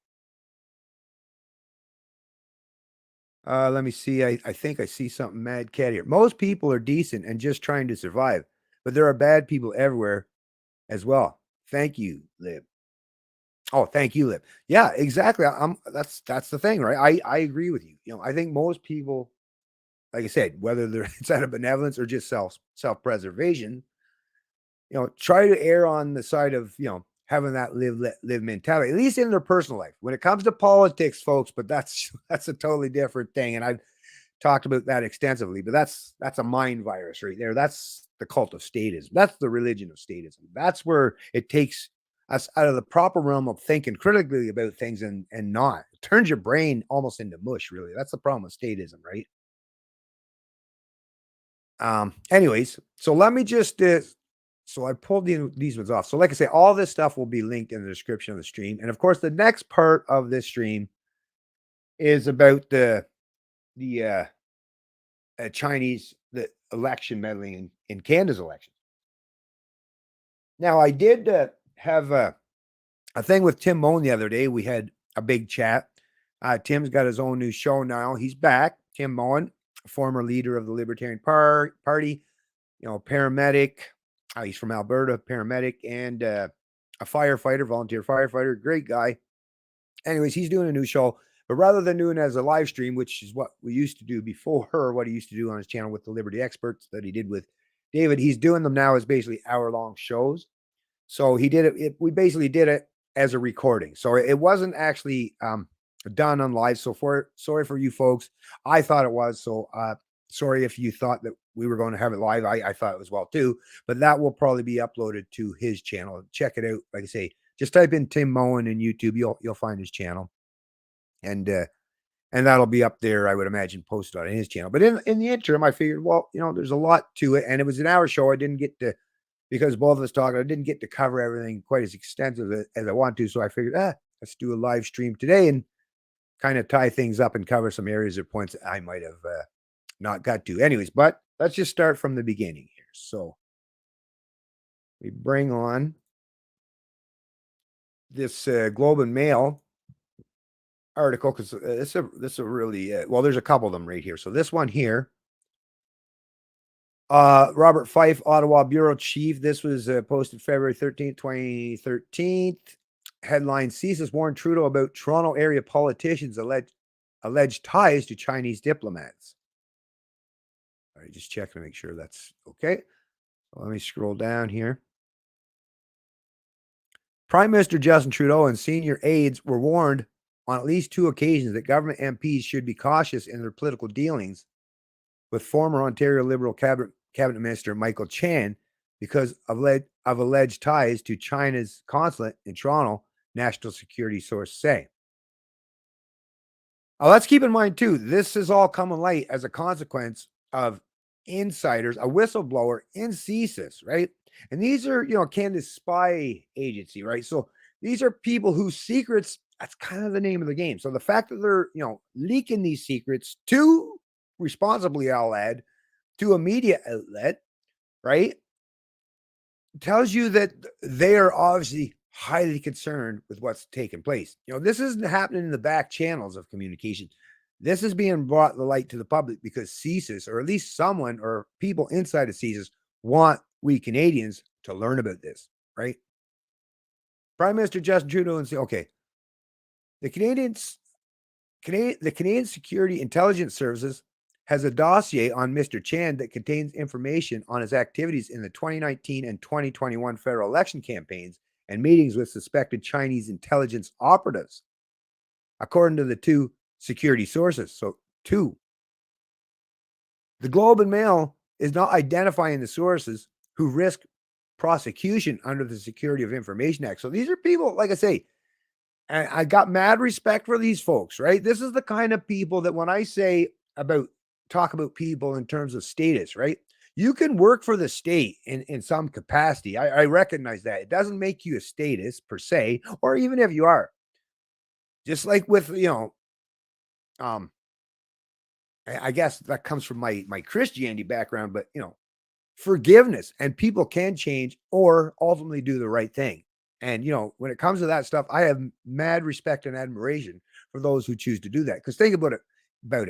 Let me see. I think I see something mad cat here. Most people are decent and just trying to survive, but there are bad people everywhere as well. Thank you, Lib. Oh, thank you, Lib. Yeah, exactly. That's the thing, right? I agree with you. I think most people, like I said, whether they're it's out of benevolence or just self-preservation, try to err on the side of, having that live mentality, at least in their personal life. When it comes to politics, folks, but that's that's a totally different thing. And I've talked about that extensively, but that's a mind virus right there. That's the cult of statism. That's the religion of statism. That's where it takes us out of the proper realm of thinking critically about things and not. It turns your brain almost into mush, really. That's the problem with statism, right? Anyways, so let me just so I pulled these ones off. So like I say, all this stuff will be linked in the description of the stream. And of course, the next part of this stream is about the Chinese the election meddling in Canada's election. Now, I did have a thing with Tim Moen the other day. We had a big chat. Tim's got his own new show now. He's back. Tim Moen, former leader of the Libertarian Party, paramedic. He's from Alberta, paramedic, and a firefighter, volunteer firefighter. Great guy. Anyways, he's doing a new show, but rather than doing it as a live stream, which is what we used to do before, or what he used to do on his channel with the Liberty Experts that he did with David, he's doing them now as basically hour-long shows. So he did it. We basically did it as a recording. So it wasn't actually done on live. So sorry for you folks. I thought it was. So sorry if you thought that we were going to have it live. I thought it was well too, but that will probably be uploaded to his channel. Check it out. Like I say, just type in Tim Moen in YouTube. You'll find his channel, and that'll be up there. I would imagine posted on his channel. But in the interim, I figured, well, there's a lot to it, and it was an hour show. I didn't get to, because both of us talking, I didn't get to cover everything quite as extensive as I want to. So I figured, let's do a live stream today and kind of tie things up and cover some areas or points that I might have not got to. Anyways, but let's just start from the beginning here. So we bring on this Globe and Mail article because this is a really well. There's a couple of them right here. So this one here, Robert Fife, Ottawa Bureau Chief. This was posted February 13th, 2013. Headline: CSIS warned Trudeau about Toronto area politicians alleged ties to Chinese diplomats. All right, just checking to make sure that's okay. So let me scroll down here. Prime Minister Justin Trudeau and senior aides were warned on at least two occasions that government MPs should be cautious in their political dealings with former Ontario Liberal Cabinet Minister Michael Chan because of alleged ties to China's consulate in Toronto, national security sources say. Let's keep in mind, too, this is all coming light as a consequence of insiders, a whistleblower in CSIS, right? And these are, Canada's spy agency, right? So these are people whose secrets, that's kind of the name of the game. So the fact that they're, leaking these secrets to, responsibly I'll add, to a media outlet, right, tells you that they are obviously highly concerned with what's taking place. This isn't happening in the back channels of communication. This is being brought the light to the public because CSIS, or at least someone or people inside of CSIS, want we Canadians to learn about this, right? Prime Minister Justin Trudeau and say, okay, the Canadian Security Intelligence Services has a dossier on Mr. Chan that contains information on his activities in the 2019 and 2021 federal election campaigns and meetings with suspected Chinese intelligence operatives, according to the two security sources. So, two. The Globe and Mail is not identifying the sources who risk prosecution under the Security of Information Act. So these are people, like I say, and I got mad respect for these folks, right? This is the kind of people that when I talk about people in terms of status, right? You can work for the state in some capacity. I recognize that. It doesn't make you a statist per se, or even if you are. Just like with, I guess that comes from my Christianity background, but forgiveness, and people can change or ultimately do the right thing. And when it comes to that stuff, I have mad respect and admiration for those who choose to do that. Because think about it.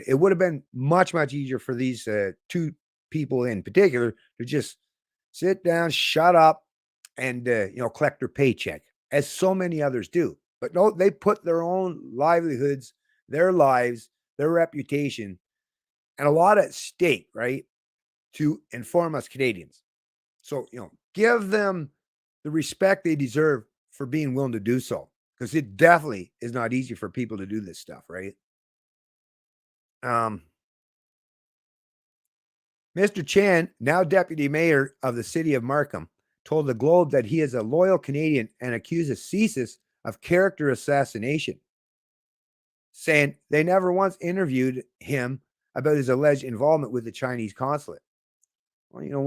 It would have been much, much easier for these two people in particular to just sit down, shut up, and collect their paycheck, as so many others do. But no, they put their own livelihoods, their lives, their reputation, and a lot at stake, right, to inform us Canadians. So, give them the respect they deserve for being willing to do so, because it definitely is not easy for people to do this stuff, right? Mr. Chan, now deputy mayor of the city of Markham, told the Globe that he is a loyal Canadian and accuses CSIS of character assassination, saying they never once interviewed him about his alleged involvement with the Chinese consulate. Well,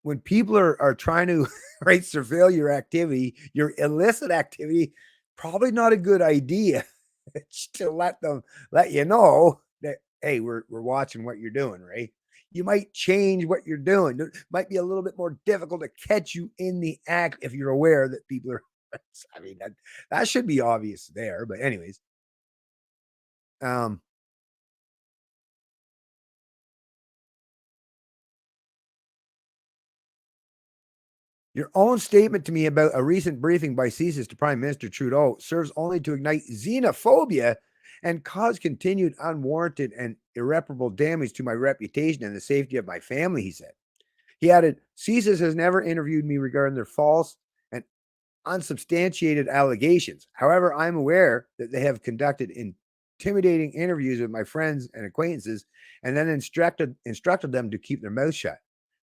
when people are trying to right surveil your activity, your illicit activity, probably not a good idea to let you know that, hey, we're watching what you're doing, right? You might change what you're doing. It might be a little bit more difficult to catch you in the act if you're aware that people are. I mean, that should be obvious there. But anyways, your own statement to me about a recent briefing by CSIS to Prime Minister Trudeau serves only to ignite xenophobia and cause continued unwarranted and irreparable damage to my reputation and the safety of my family, he said. He added, CSIS has never interviewed me regarding their false and unsubstantiated allegations. However, I'm aware that they have conducted intimidating interviews with my friends and acquaintances and then instructed them to keep their mouth shut.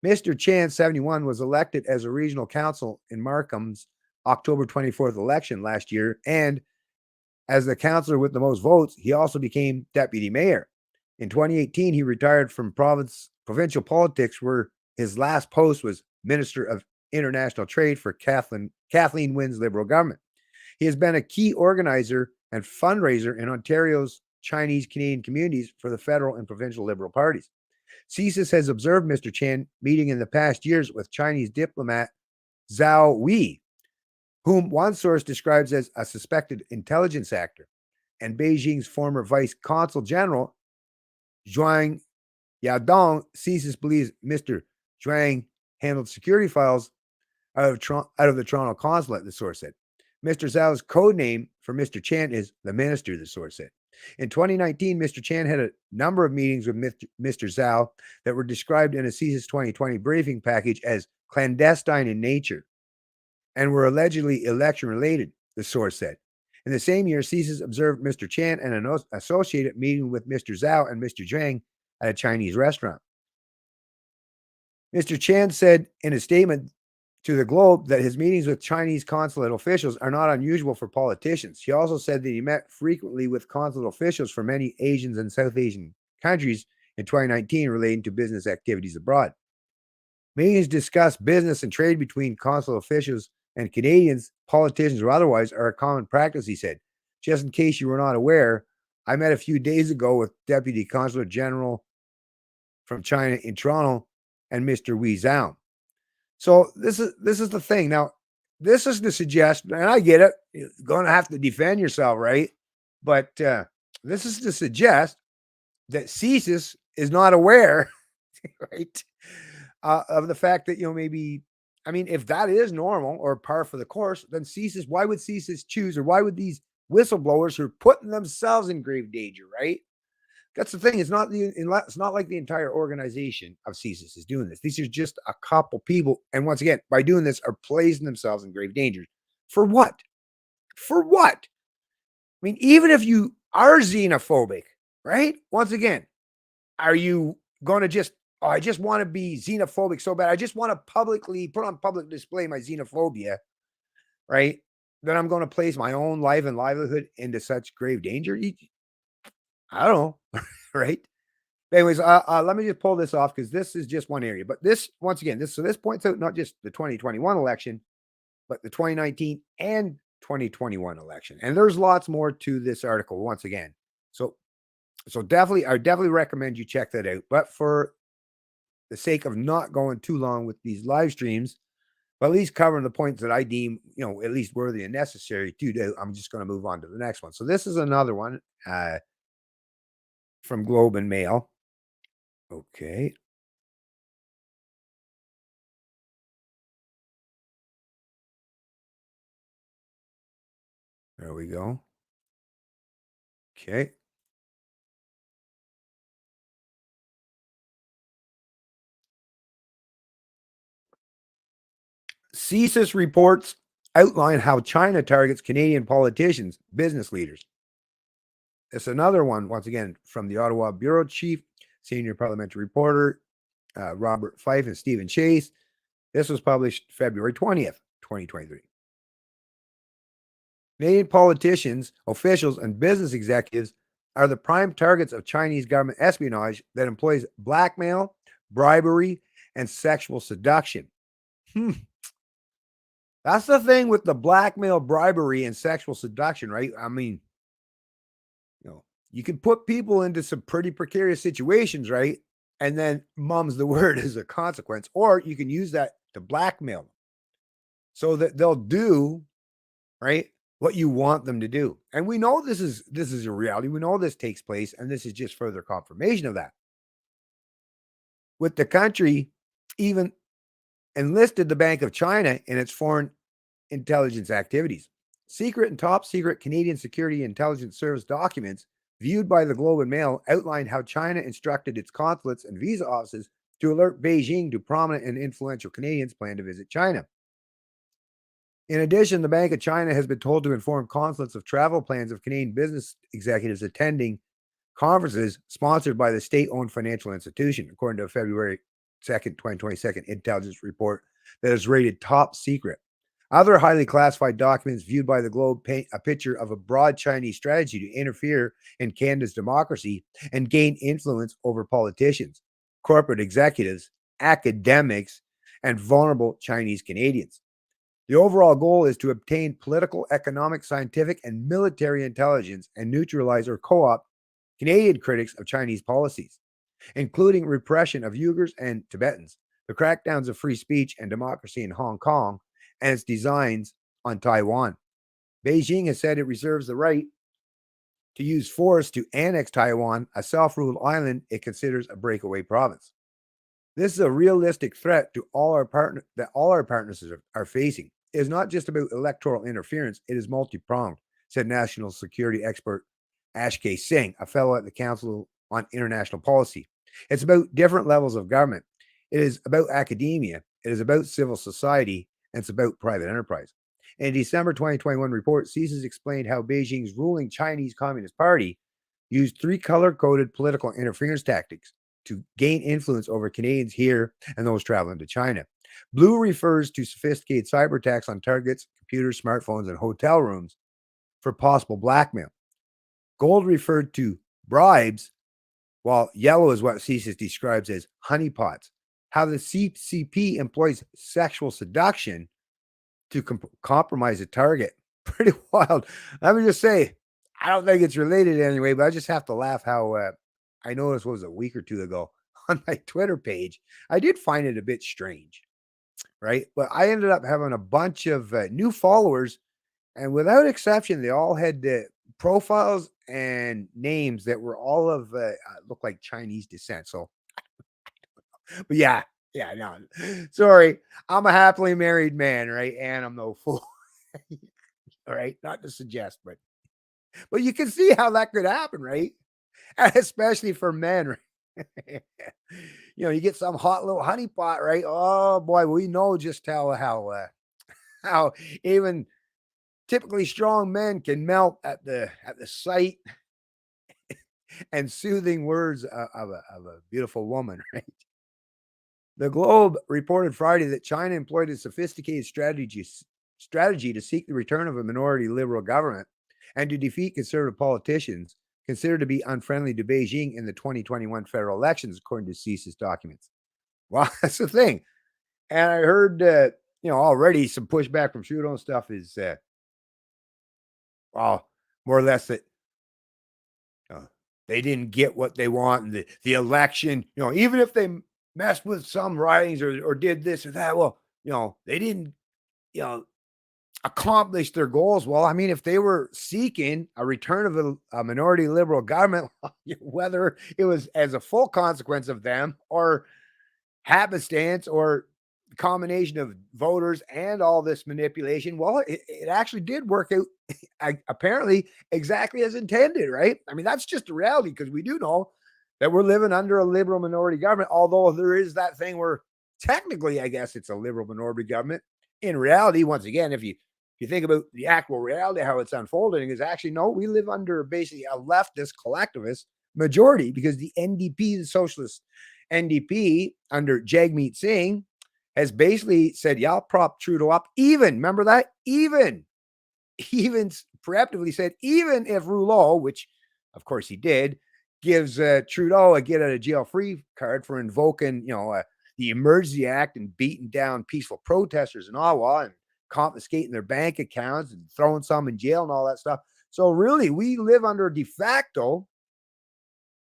Mr. Chan, 71, was elected as a regional council in Markham's October 24th election last year, and as the councillor with the most votes, he also became deputy mayor. In 2018, he retired from provincial politics, where his last post was Minister of International Trade for Kathleen Wynne's Liberal government. He has been a key organizer and fundraiser in Ontario's Chinese Canadian communities for the federal and provincial Liberal parties. CSIS has observed Mr. Chan meeting in the past years with Chinese diplomat Zhao Wei, whom one source describes as a suspected intelligence actor, and Beijing's former vice consul general, Zhuang Yadong. CSIS believes Mr. Zhuang handled security files out of the Toronto consulate, the source said. Mr. Zhao's code name for Mr. Chan is the minister, the source said. In 2019, Mr. Chan had a number of meetings with Mr. Zhao that were described in a CSIS 2020 briefing package as clandestine in nature and were allegedly election related, the source said. In the same year, CSIS observed Mr. Chan and an associate meeting with Mr. Zhao and Mr. Zhang at a Chinese restaurant. Mr. Chan said in a statement to the Globe that his meetings with Chinese consulate officials are not unusual for politicians. He also said that he met frequently with consulate officials from many Asian and South Asian countries in 2019 relating to business activities abroad. Meetings discuss business and trade between consulate officials and Canadians, politicians or otherwise, are a common practice, he said. Just in case you were not aware, I met a few days ago with Deputy Consular General from China in Toronto and Mr. Wei Zhao. So this is the thing. Now, this is to suggest, and I get it, you're going to have to defend yourself, right? But this is to suggest that CSIS is not aware, right, of the fact that, maybe, I mean, if that is normal or par for the course, then CSIS, why would CSIS choose, or why would these whistleblowers who are putting themselves in grave danger, right? That's the thing. It's not like the entire organization of CSIS is doing this. These are just a couple people, and once again, by doing this, are placing themselves in grave danger. For what? For what? I mean, even if you are xenophobic, right? Once again, are you going to just, I just want to be xenophobic so bad. I just want to publicly put on public display my xenophobia, right? Then I'm going to place my own life and livelihood into such grave danger. I don't know, right? Anyways, let me just pull this off because this is just one area. But this, once again, this points out not just the 2021 election, but the 2019 and 2021 election. And there's lots more to this article once again. So definitely, I definitely recommend you check that out. But for the sake of not going too long with these live streams, but at least covering the points that I deem, at least worthy and necessary to do, I'm just going to move on to the next one. So this is another one from Globe and Mail. Okay. There we go. Okay. CSIS reports outline how China targets Canadian politicians, business leaders. It's another one, once again, from the Ottawa Bureau Chief, Senior Parliamentary Reporter, Robert Fife and Stephen Chase. This was published February 20th, 2023. Canadian politicians, officials, and business executives are the prime targets of Chinese government espionage that employs blackmail, bribery, and sexual seduction. That's the thing with the blackmail, bribery, and sexual seduction, right? I mean, you can put people into some pretty precarious situations, right? And then mum's the word as a consequence. Or you can use that to blackmail them so that they'll do, right, what you want them to do. And we know this is a reality. We know this takes place, and this is just further confirmation of that. With the country even enlisted the Bank of China in its foreign intelligence activities. Secret and top secret Canadian Security Intelligence Service documents viewed by the Globe and Mail outlined how China instructed its consulates and visa offices to alert Beijing to prominent and influential Canadians plan to visit China. In addition, the Bank of China has been told to inform consulates of travel plans of Canadian business executives attending conferences sponsored by the state-owned financial institution, according to a February 2nd, 2022 intelligence report that is rated top secret. Other highly classified documents viewed by the Globe paint a picture of a broad Chinese strategy to interfere in Canada's democracy and gain influence over politicians, corporate executives, academics, and vulnerable Chinese Canadians. The overall goal is to obtain political, economic, scientific, and military intelligence and neutralize or co-opt Canadian critics of Chinese policies, including repression of Uyghurs and Tibetans, the crackdowns of free speech and democracy in Hong Kong, and its designs on Taiwan. Beijing has said it reserves the right to use force to annex Taiwan, a self-ruled island it considers a breakaway province. This is a realistic threat to all our partners are facing. It is not just about electoral interference, it is multi-pronged, said national security expert Ash K. Singh, a fellow at the Council on International Policy. It's about different levels of government. It is about academia. It is about civil society. And it's about private enterprise. In December 2021 report, CSIS explained how Beijing's ruling Chinese Communist Party used three color-coded political interference tactics to gain influence over Canadians here and those traveling to China. Blue refers to sophisticated cyber attacks on targets, computers, smartphones, and hotel rooms for possible blackmail. Gold referred to bribes, while yellow is what CSIS describes as honeypots. How the CCP employs sexual seduction to compromise a target. Pretty wild. Let me just say, I don't think it's related anyway, but I just have to laugh how I noticed, what was it, a week or two ago on my Twitter page. I did find it a bit strange, right? But I ended up having a bunch of new followers, and without exception, they all had profiles and names that were all of look like Chinese descent. So, but yeah, no, sorry, I'm a happily married man, right? And I'm no fool. All right, not to suggest, but you can see how that could happen, right? Especially for men, right? You get some hot little honeypot, right? Oh boy, we know just how even typically strong men can melt at the sight and soothing words of a beautiful woman, right? The Globe reported Friday that China employed a sophisticated strategy to seek the return of a minority liberal government and to defeat conservative politicians considered to be unfriendly to Beijing in the 2021 federal elections, according to CSIS documents. Well, that's the thing. And I heard, already some pushback from Trudeau and stuff is, well, more or less that they didn't get what they want in the election. Even if they messed with some writings or did this or that, well, they didn't, accomplish their goals. Well, I mean, if they were seeking a return of a minority liberal government, whether it was as a full consequence of them or happenstance or combination of voters and all this manipulation, well, it actually did work out apparently exactly as intended, right? I mean, that's just the reality, because we do know that we're living under a liberal minority government, although there is that thing where technically, I guess, it's a liberal minority government. In reality, once again, if you think about the actual reality, how it's unfolding, is actually, no, we live under basically a leftist collectivist majority, because the NDP, the socialist NDP under Jagmeet Singh, has basically said, yeah, I'll prop Trudeau up. Even, remember that? Even preemptively said, even if Rouleau, which of course he did, gives Trudeau a get out of jail free card for invoking, the Emergency Act and beating down peaceful protesters in Ottawa and confiscating their bank accounts and throwing some in jail and all that stuff. So really, we live under a de facto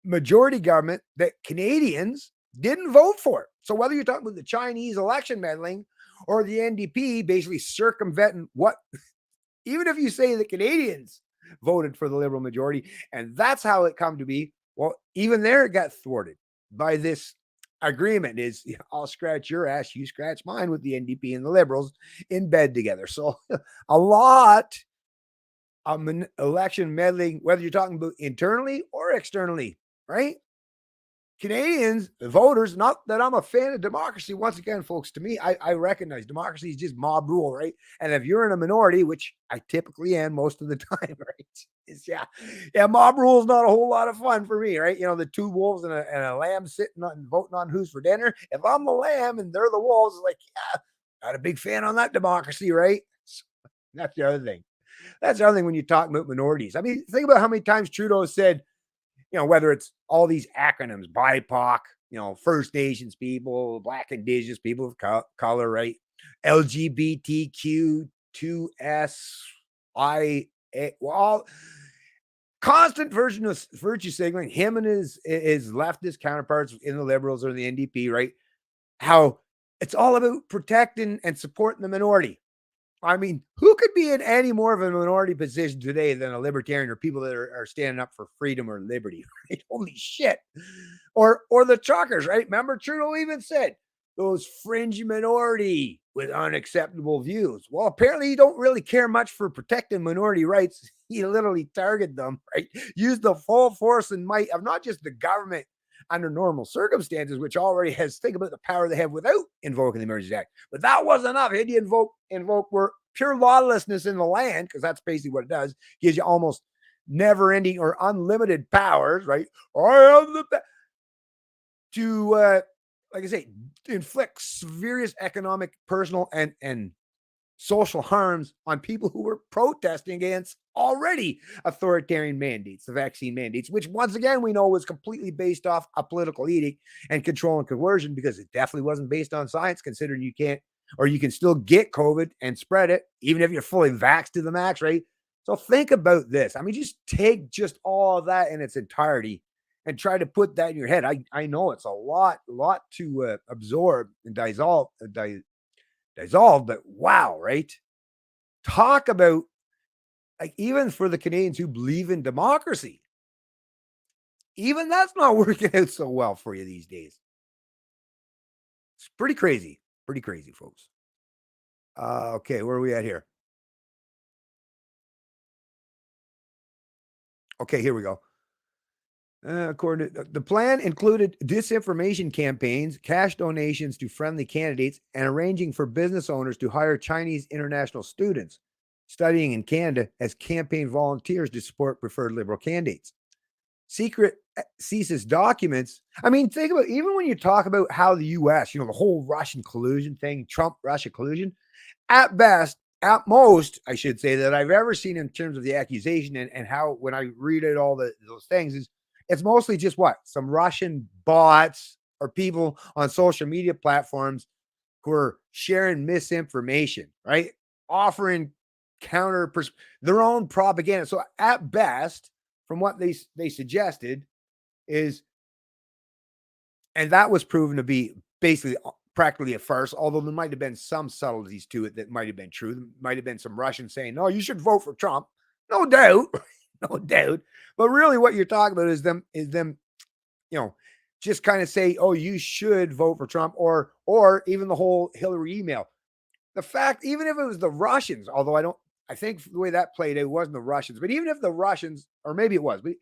majority government that Canadians didn't vote for. So whether you're talking about the Chinese election meddling or the NDP basically circumventing what, even if you say the Canadians voted for the liberal majority, and that's how it come to be, well, even there it got thwarted by this agreement is, I'll scratch your ass, you scratch mine, with the NDP and the Liberals in bed together. So a lot of election meddling, whether you're talking about internally or externally, right? Canadians, the voters, not that I'm a fan of democracy. Once again, folks, to me, I recognize democracy is just mob rule, right? And if you're in a minority, which I typically am most of the time, right? Mob rule is not a whole lot of fun for me, right? The two wolves and a lamb sitting and voting on who's for dinner. If I'm the lamb and they're the wolves, it's like, yeah, not a big fan on that democracy, right? So that's the other thing. That's the other thing when you talk about minorities. I mean, think about how many times Trudeau said, whether it's all these acronyms, BIPOC, First Nations people, Black Indigenous people of color, right? LGBTQ2SI, well, constant version of virtue signaling, him and his leftist counterparts in the Liberals or the NDP, right? How it's all about protecting and supporting the minority. I mean, who could be in any more of a minority position today than a libertarian or people that are standing up for freedom or liberty, right? Holy shit. Or the truckers, right? Remember, Trudeau even said those fringe minority with unacceptable views. Well, apparently you don't really care much for protecting minority rights. He literally targeted them, right? Used the full force and might of not just the government under normal circumstances, which already has, think about the power they have without invoking the Emergency Act. But that wasn't enough. He had to invoke where pure lawlessness in the land, because that's basically what it does, gives you almost never ending or unlimited powers, right? I have the to like I say, inflict serious economic, personal, and social harms on people who were protesting against already authoritarian mandates, the vaccine mandates, which once again we know was completely based off a political edict and control and coercion, because it definitely wasn't based on science, considering you can't, or you can still get COVID and spread it, even if you're fully vaxxed to the max, right? So think about this. I mean, just take just all of that in its entirety and try to put that in your head. I know it's a lot to absorb and dissolve, but wow, right? Talk about, like, even for the Canadians who believe in democracy, even that's not working out so well for you these days. It's pretty crazy, folks. Okay, where are we at here? Okay, here we go. According to the plan, included disinformation campaigns, cash donations to friendly candidates, and arranging for business owners to hire Chinese international students studying in Canada as campaign volunteers to support preferred Liberal candidates. Secret CSIS documents. I mean, think about, even when you talk about how the US, the whole Russian collusion thing, Trump Russia collusion, at best, at most, I should say, that I've ever seen in terms of the accusation, and how when I read it, all those things, is it's mostly just what some Russian bots or people on social media platforms who are sharing misinformation, right? Offering counter their own propaganda. So at best, from what they suggested, is, and that was proven to be basically practically a farce, although there might have been some subtleties to it that might have been true. There might have been some Russians saying, no, you should vote for Trump. No doubt. No doubt. But really what you're talking about is them, you know, just kind of say, oh, you should vote for Trump, or even the whole Hillary email. The fact, even if it was the Russians, although I think the way that played, it wasn't the Russians, but even if the Russians, or maybe it was, but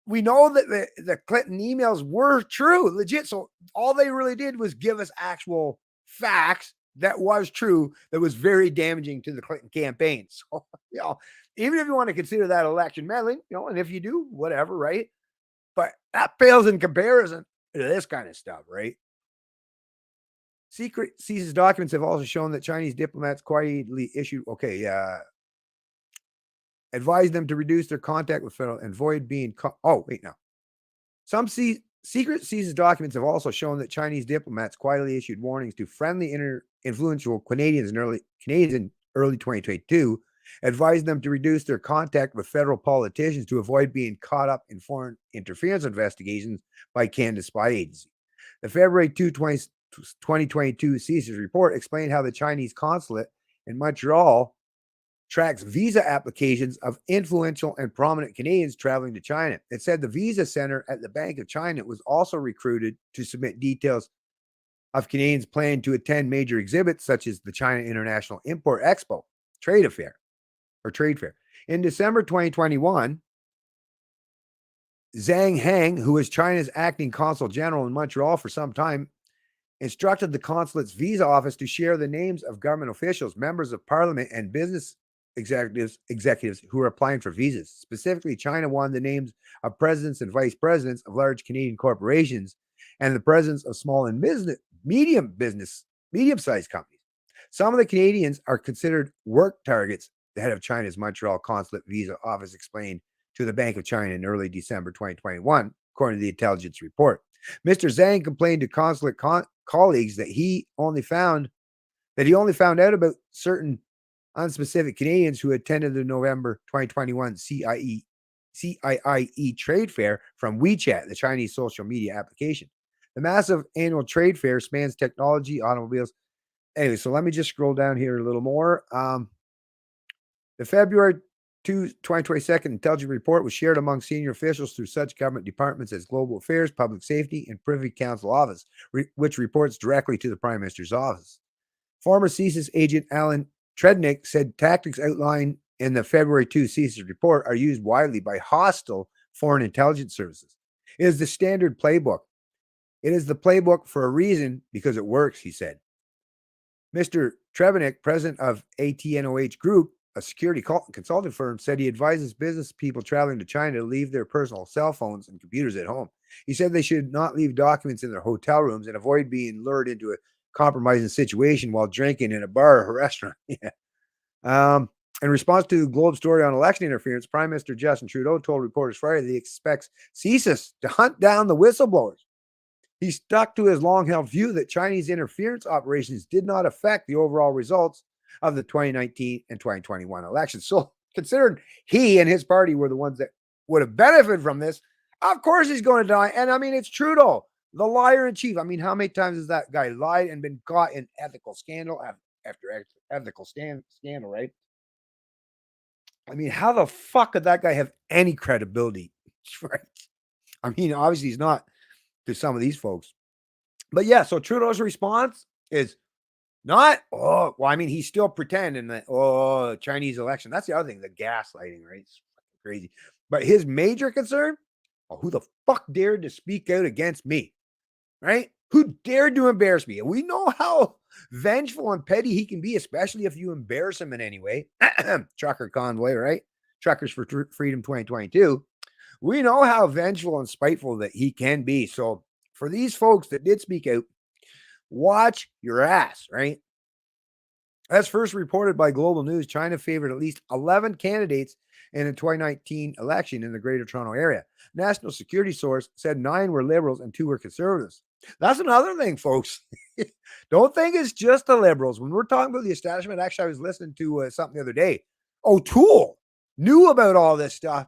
we know that the Clinton emails were true, legit. So all they really did was give us actual facts that was true, that was very damaging to the Clinton campaign. So, even if you want to consider that election meddling, and if you do, whatever, right? But that pales in comparison to this kind of stuff, right? Secret CSIS documents have also shown that Chinese diplomats quietly issued, advised them to reduce their contact with federal and avoid being caught. Oh, wait, now. Some secret CSIS documents have also shown that Chinese diplomats quietly issued warnings to friendly, influential Canadians in early 2022, advised them to reduce their contact with federal politicians to avoid being caught up in foreign interference investigations by Canada's spy agency. The February 2022 CSIS report explained how the Chinese consulate in Montreal tracks visa applications of influential and prominent Canadians traveling to China. It said the visa center at the Bank of China was also recruited to submit details of Canadians planning to attend major exhibits such as the China International Import Expo trade fair. In December 2021, Zhang Heng, who was China's acting consul general in Montreal for some time, instructed the consulate's visa office to share the names of government officials, members of parliament, and business executives who are applying for visas. Specifically, China wanted the names of presidents and vice presidents of large Canadian corporations and the presidents of small and medium-sized companies. Some of the Canadians are considered work targets, the head of China's Montreal consulate visa office explained to the Bank of China in early December 2021, according to the intelligence report. Mr. Zhang complained to consulate colleagues that he only found out about certain unspecific Canadians who attended the November 2021 CIIE trade fair from WeChat, the Chinese social media application. The massive annual trade fair spans technology, automobiles. Anyway, so let me just scroll down here a little more. The February 2022 intelligence report was shared among senior officials through such government departments as Global Affairs, Public Safety, and Privy Council Office, which reports directly to the Prime Minister's office. Former CSIS agent Alan Trednick said tactics outlined in the February 2 CSIS report are used widely by hostile foreign intelligence services. It is the standard playbook. It is the playbook for a reason, because it works, he said. Mr. Trevenik, president of ATNOH Group, a security consulting firm, said he advises business people traveling to China to leave their personal cell phones and computers at home. He said they should not leave documents in their hotel rooms and avoid being lured into a compromising situation while drinking in a bar or restaurant. Yeah. In response to the Globe story on election interference, Prime Minister Justin Trudeau told reporters Friday that he expects CSIS to hunt down the whistleblowers. He stuck to his long-held view that Chinese interference operations did not affect the overall results of the 2019 and 2021 elections. So, considering he and his party were the ones that would have benefited from this, of course he's going to die. And I mean, it's Trudeau, the liar in chief. I mean, how many times has that guy lied and been caught in ethical scandal after ethical scandal, right? I mean, how the fuck could that guy have any credibility? Right? I mean, obviously he's not to some of these folks. But yeah, so Trudeau's response is not, oh, well, I mean, he's still pretending that, oh, Chinese election. That's the other thing, the gaslighting, right? It's crazy. But his major concern, oh, who the fuck dared to speak out against me, right? Who dared to embarrass me? And we know how vengeful and petty he can be, especially if you embarrass him in any way. Trucker convoy, right? Truckers for Freedom 2022. We know how vengeful and spiteful that he can be. So for these folks that did speak out, watch your ass, right? As first reported by Global News, China favored at least 11 candidates in the 2019 election in the Greater Toronto Area. National security source said 9 were liberals and 2 were conservatives. That's another thing, folks. Don't think it's just the liberals. When we're talking about the establishment, actually, I was listening to something the other day. O'Toole knew about all this stuff.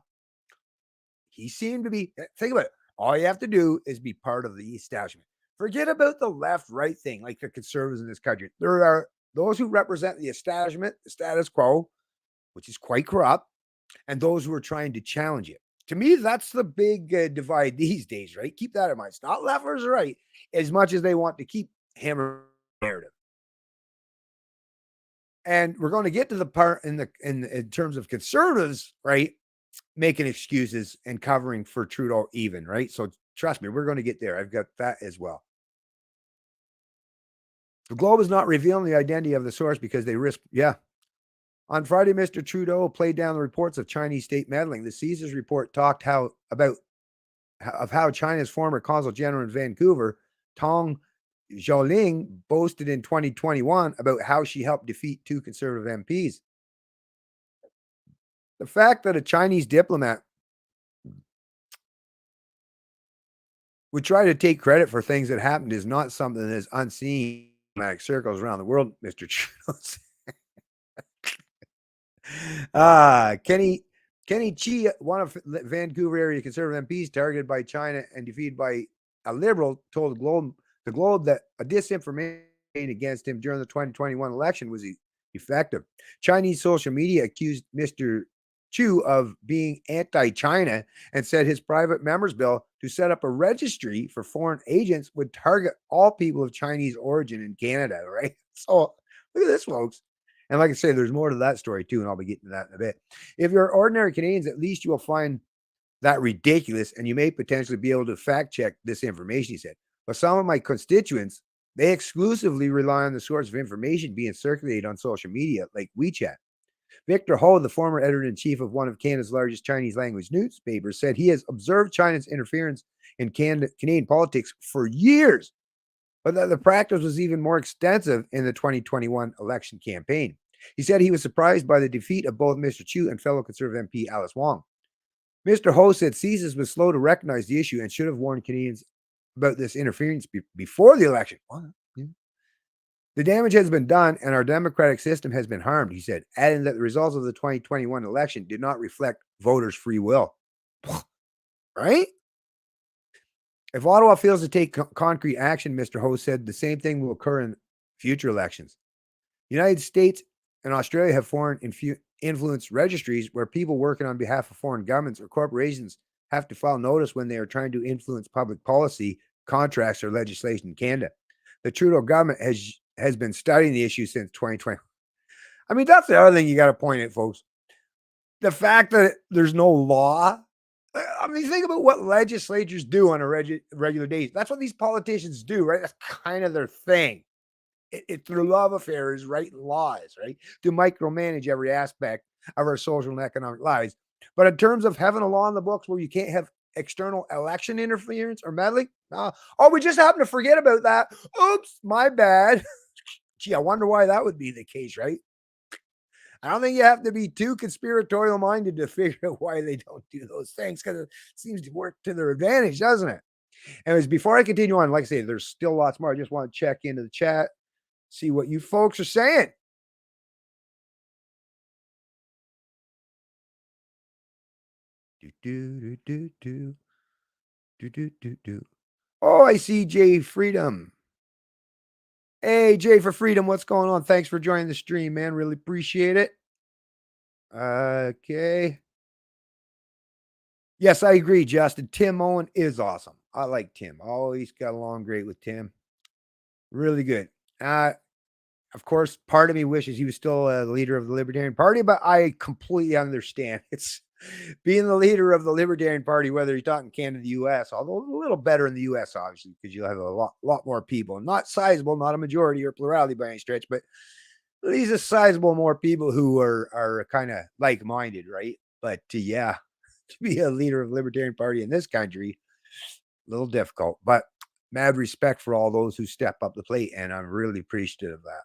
He seemed to be, think about it. All you have to do is be part of the establishment. Forget about the left-right thing, like the conservatives in this country. There are those who represent the establishment, the status quo, which is quite corrupt, and those who are trying to challenge it. To me, that's the big divide these days, right? Keep that in mind. It's not left versus right, as much as they want to keep hammering the narrative. And we're going to get to the part in terms of conservatives, right? Making excuses and covering for Trudeau even, right? So trust me, we're going to get there. I've got that as well. The Globe is not revealing the identity of the source because they risk, yeah. On Friday, Mr. Trudeau played down the reports of Chinese state meddling. The CSIS report talked about how China's former consul general in Vancouver, Tong Zhouling, boasted in 2021 about how she helped defeat 2 conservative MPs. The fact that a Chinese diplomat would try to take credit for things that happened is not something that is unseen in diplomatic circles around the world, Mr. Trudeau. Kenny Chi, one of Vancouver area conservative MPs targeted by China and defeated by a liberal, told the Globe that a disinformation against him during the 2021 election was effective. Chinese social media accused Mr. Chu of being anti-China and said his private members bill to set up a registry for foreign agents would target all people of Chinese origin in Canada, right? So look at this, folks. And like I say, there's more to that story too, and I'll be getting to that in a bit. If you're ordinary Canadians, at least you will find that ridiculous, and you may potentially be able to fact check this information, he said. But some of my constituents, they exclusively rely on the source of information being circulated on social media, like WeChat. Victor Ho, the former editor-in-chief of one of Canada's largest Chinese language newspapers, said he has observed China's interference in Canadian politics for years, but that the practice was even more extensive in the 2021 election campaign. He said he was surprised by the defeat of both Mr. Chu and fellow Conservative MP Alice Wong. Mr. Ho said CSIS was slow to recognize the issue and should have warned Canadians about this interference before the election. What? Yeah. The damage has been done and our democratic system has been harmed, he said, adding that the results of the 2021 election did not reflect voters' free will. Right? If Ottawa fails to take concrete action, Mr. Ho said, the same thing will occur in future elections. The United States and Australia have foreign influence registries where people working on behalf of foreign governments or corporations have to file notice when they are trying to influence public policy, contracts, or legislation in Canada. The Trudeau government has been studying the issue since 2020. I mean, that's the other thing you got to point at, folks. The fact that there's no law. I mean, think about what legislatures do on a regular basis. That's what these politicians do, right? That's kind of their thing. It's their love affair is writing laws, right? To micromanage every aspect of our social and economic lives. But in terms of having a law in the books where you can't have external election interference or meddling, oh, we just happen to forget about that. Oops, my bad. Gee, I wonder why that would be the case, right? I don't think you have to be too conspiratorial minded to figure out why they don't do those things because it seems to work to their advantage, doesn't it? Anyways, before I continue on, like I say, there's still lots more. I just want to check into the chat, see what you folks are saying. Do, do, do, do, do, do, do, do. Oh, I see Jay Freedom. Hey, Jay for Freedom, what's going on? Thanks for joining the stream, man. Really appreciate it. Okay. Yes, I agree, Justin. Tim Owen is awesome. I like Tim. Always got along great with Tim. Really good. Of course, part of me wishes he was still the leader of the Libertarian Party, but I completely understand. It's being the leader of the Libertarian Party, whether you're talking Canada, the US, although a little better in the US, obviously, because you'll have a lot more people. Not sizable, not a majority or plurality by any stretch, but at least a sizable more people who are kind of like-minded, right? But yeah, to be a leader of the Libertarian Party in this country, a little difficult. But mad respect for all those who step up the plate, and I'm really appreciative of that.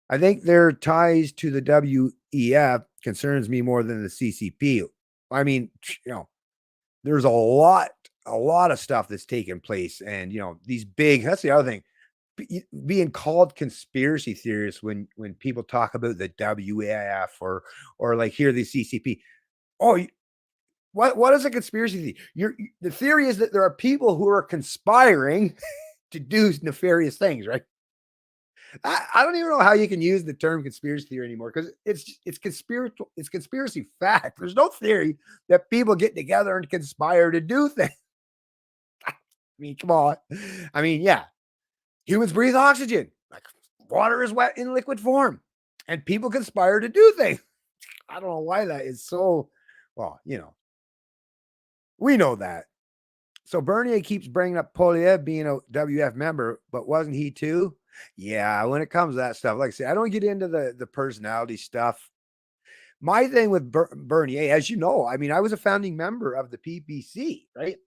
I think their ties to the WEF concerns me more than the CCP. I mean, there's a lot of stuff that's taken place, and these big. That's the other thing, being called conspiracy theorists when people talk about the WEF or like here the CCP. Oh, what is a conspiracy theory? The theory is that there are people who are conspiring to do nefarious things, right? I don't even know how you can use the term conspiracy theory anymore because it's conspiracy fact. There's no theory that people get together and conspire to do things. I mean, come on. I mean, yeah, humans breathe oxygen. Like water is wet in liquid form, and people conspire to do things. I don't know why that is so. Well, we know that. So Bernier keeps bringing up Polyev being a WF member, but wasn't he too? Yeah, when it comes to that stuff, like I say, I don't get into the personality stuff. My thing with Bernier, as you know, I mean, I was a founding member of the PPC, right?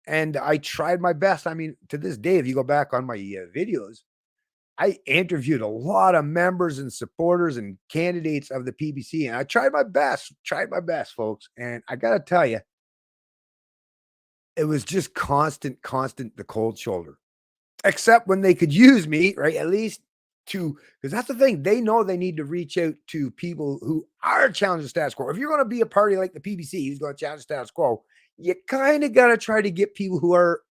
And I tried my best. I mean, to this day, if you go back on my videos, I interviewed a lot of members and supporters and candidates of the PPC, and I tried my best, folks. And I got to tell you, it was just constant, the cold shoulder. Except when they could use me, right? At least because that's the thing. They know they need to reach out to people who are challenging the status quo. If you're going to be a party like the PBC who's going to challenge the status quo, you kind of got to try to get people who are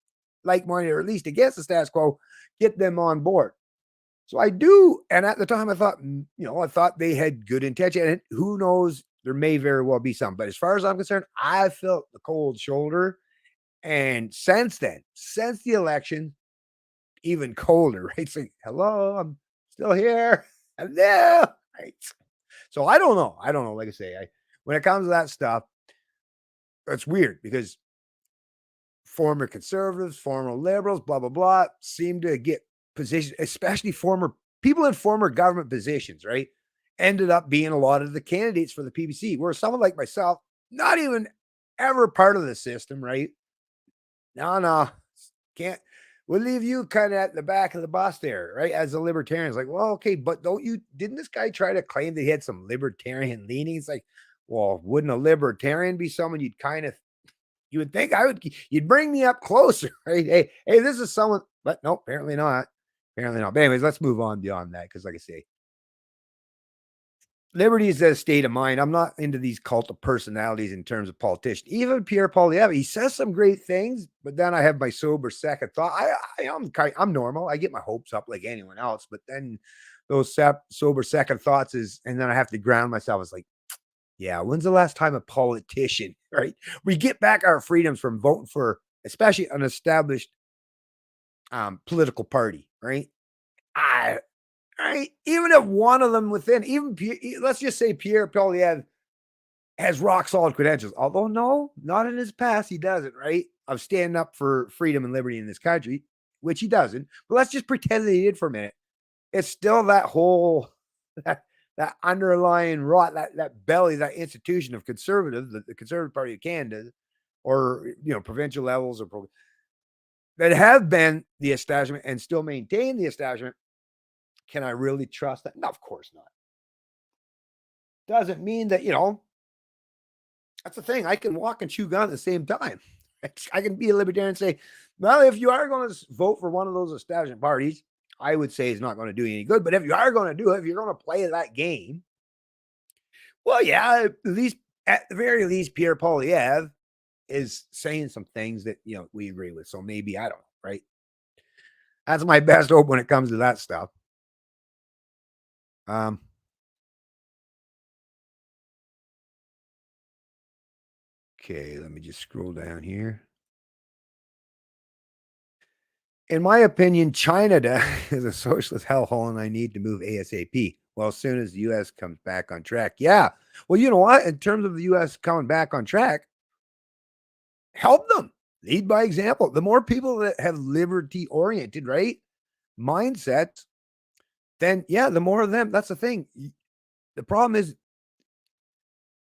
like-minded or at least against the status quo, get them on board. So I do. And at the time I thought they had good intention. And who knows, there may very well be some. But as far as I'm concerned, I felt the cold shoulder. And since then, since the election, even colder, right? It's like, hello, I'm still here. Hello. Right. So I don't know. Like I say, when it comes to that stuff, it's weird because former conservatives, former liberals, blah, blah, blah, seem to get positions, especially former people in former government positions, right? Ended up being a lot of the candidates for the PBC, where someone like myself, not even ever part of the system, right? No, can't. We'll leave you kind of at the back of the bus there, right? As a libertarian, it's like, well, okay, but didn't this guy try to claim that he had some libertarian leanings? Like, well, wouldn't a libertarian be someone you would think you'd bring me up closer, right? Hey, this is someone, but no, apparently not. Apparently not. But anyways, let's move on beyond that. Cause like I say, liberty is a state of mind. I'm not into these cult of personalities in terms of politicians. Even Pierre Poilievre, he says some great things, but then I have my sober second thought. I'm normal. I get my hopes up like anyone else, but then those sober second thoughts and then I have to ground myself. It's like, yeah, when's the last time a politician, right? We get back our freedoms from voting for, especially an established political party, right? Right? Even if one of them let's just say Pierre Poilievre has rock solid credentials, although no, not in his past, he doesn't, right? Of standing up for freedom and liberty in this country, which he doesn't. But let's just pretend that he did for a minute. it's still that whole that that underlying rot, that belly, that institution of conservative, the Conservative Party of Canada, or provincial levels or that have been the establishment and still maintain the establishment. Can I really trust that? No, of course not. Doesn't mean that that's the thing. I can walk and chew gum at the same time. I can be a libertarian and say, well, if you are going to vote for one of those establishment parties, I would say it's not going to do you any good. But if you are going to do it, if you're going to play that game, well, yeah, at the very least, Pierre Poilievre is saying some things that we agree with. So maybe I don't know, right? That's my best hope when it comes to that stuff. Um, okay, let me just scroll down here. In my opinion, China is a socialist hellhole, and I need to move ASAP. Well, as soon as the U.S. comes back on track. Yeah. Well, you know what? In terms of the U.S. coming back on track, help them. Lead by example. The more people that have liberty oriented, right, mindsets, then yeah, the more of them. That's the thing. The problem is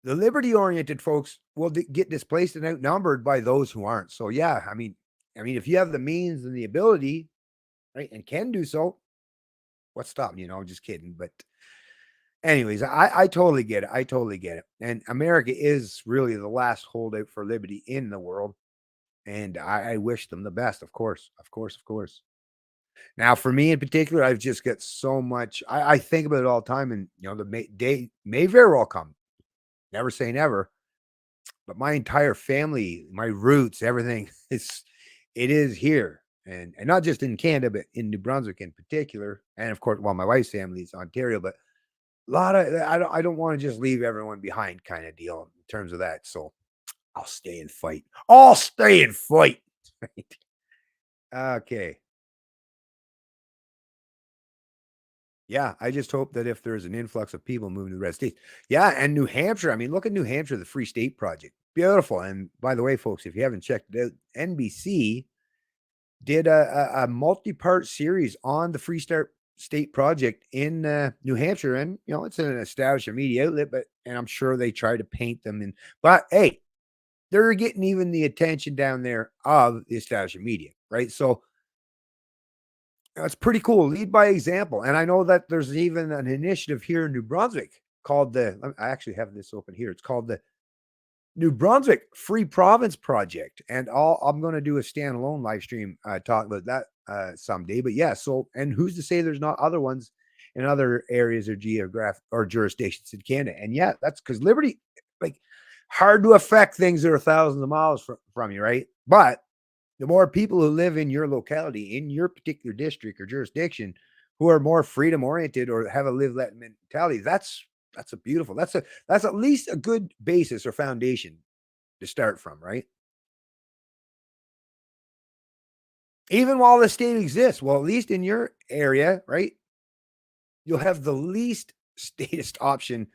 the liberty oriented folks will get displaced and outnumbered by those who aren't. So yeah, I mean, if you have the means and the ability, right, and can do so, what's stopping you? Just kidding. But anyways, I totally get it. I totally get it. And America is really the last holdout for liberty in the world. And I wish them the best, of course, of course, of course. Now, for me in particular, I've just got so much. I think about it all the time, and the day may very well come. Never say never, but my entire family, my roots, everything it is here, and not just in Canada, but in New Brunswick in particular, and of course, well, my wife's family is Ontario, but a lot of I don't want to just leave everyone behind, kind of deal in terms of that. So I'll stay and fight. I'll stay and fight. Okay. Yeah, I just hope that if there's an influx of people moving to the red states. Yeah, and New Hampshire. I mean, look at New Hampshire, the Free State Project. Beautiful. And by the way, folks, if you haven't checked it out, NBC did a multi-part series on the State Project in New Hampshire. And, it's an established media outlet, and I'm sure they try to paint them in. But hey, they're getting even the attention down there of the established media, right? So it's pretty cool. Lead by example. And I know that there's even an initiative here in New Brunswick called I actually have this open here. It's called the New Brunswick Free Province Project. And I'm going to do a standalone live stream talk about that someday. But yeah, and who's to say there's not other ones in other areas or geographic or jurisdictions in Canada? And yeah, that's because liberty, like, hard to affect things that are thousands of miles from you, right? But the more people who live in your locality, in your particular district or jurisdiction, who are more freedom oriented or have a live let mentality, that's a beautiful. That's at least a good basis or foundation to start from, right? Even while the state exists, well, at least in your area, right? You'll have the least statist option,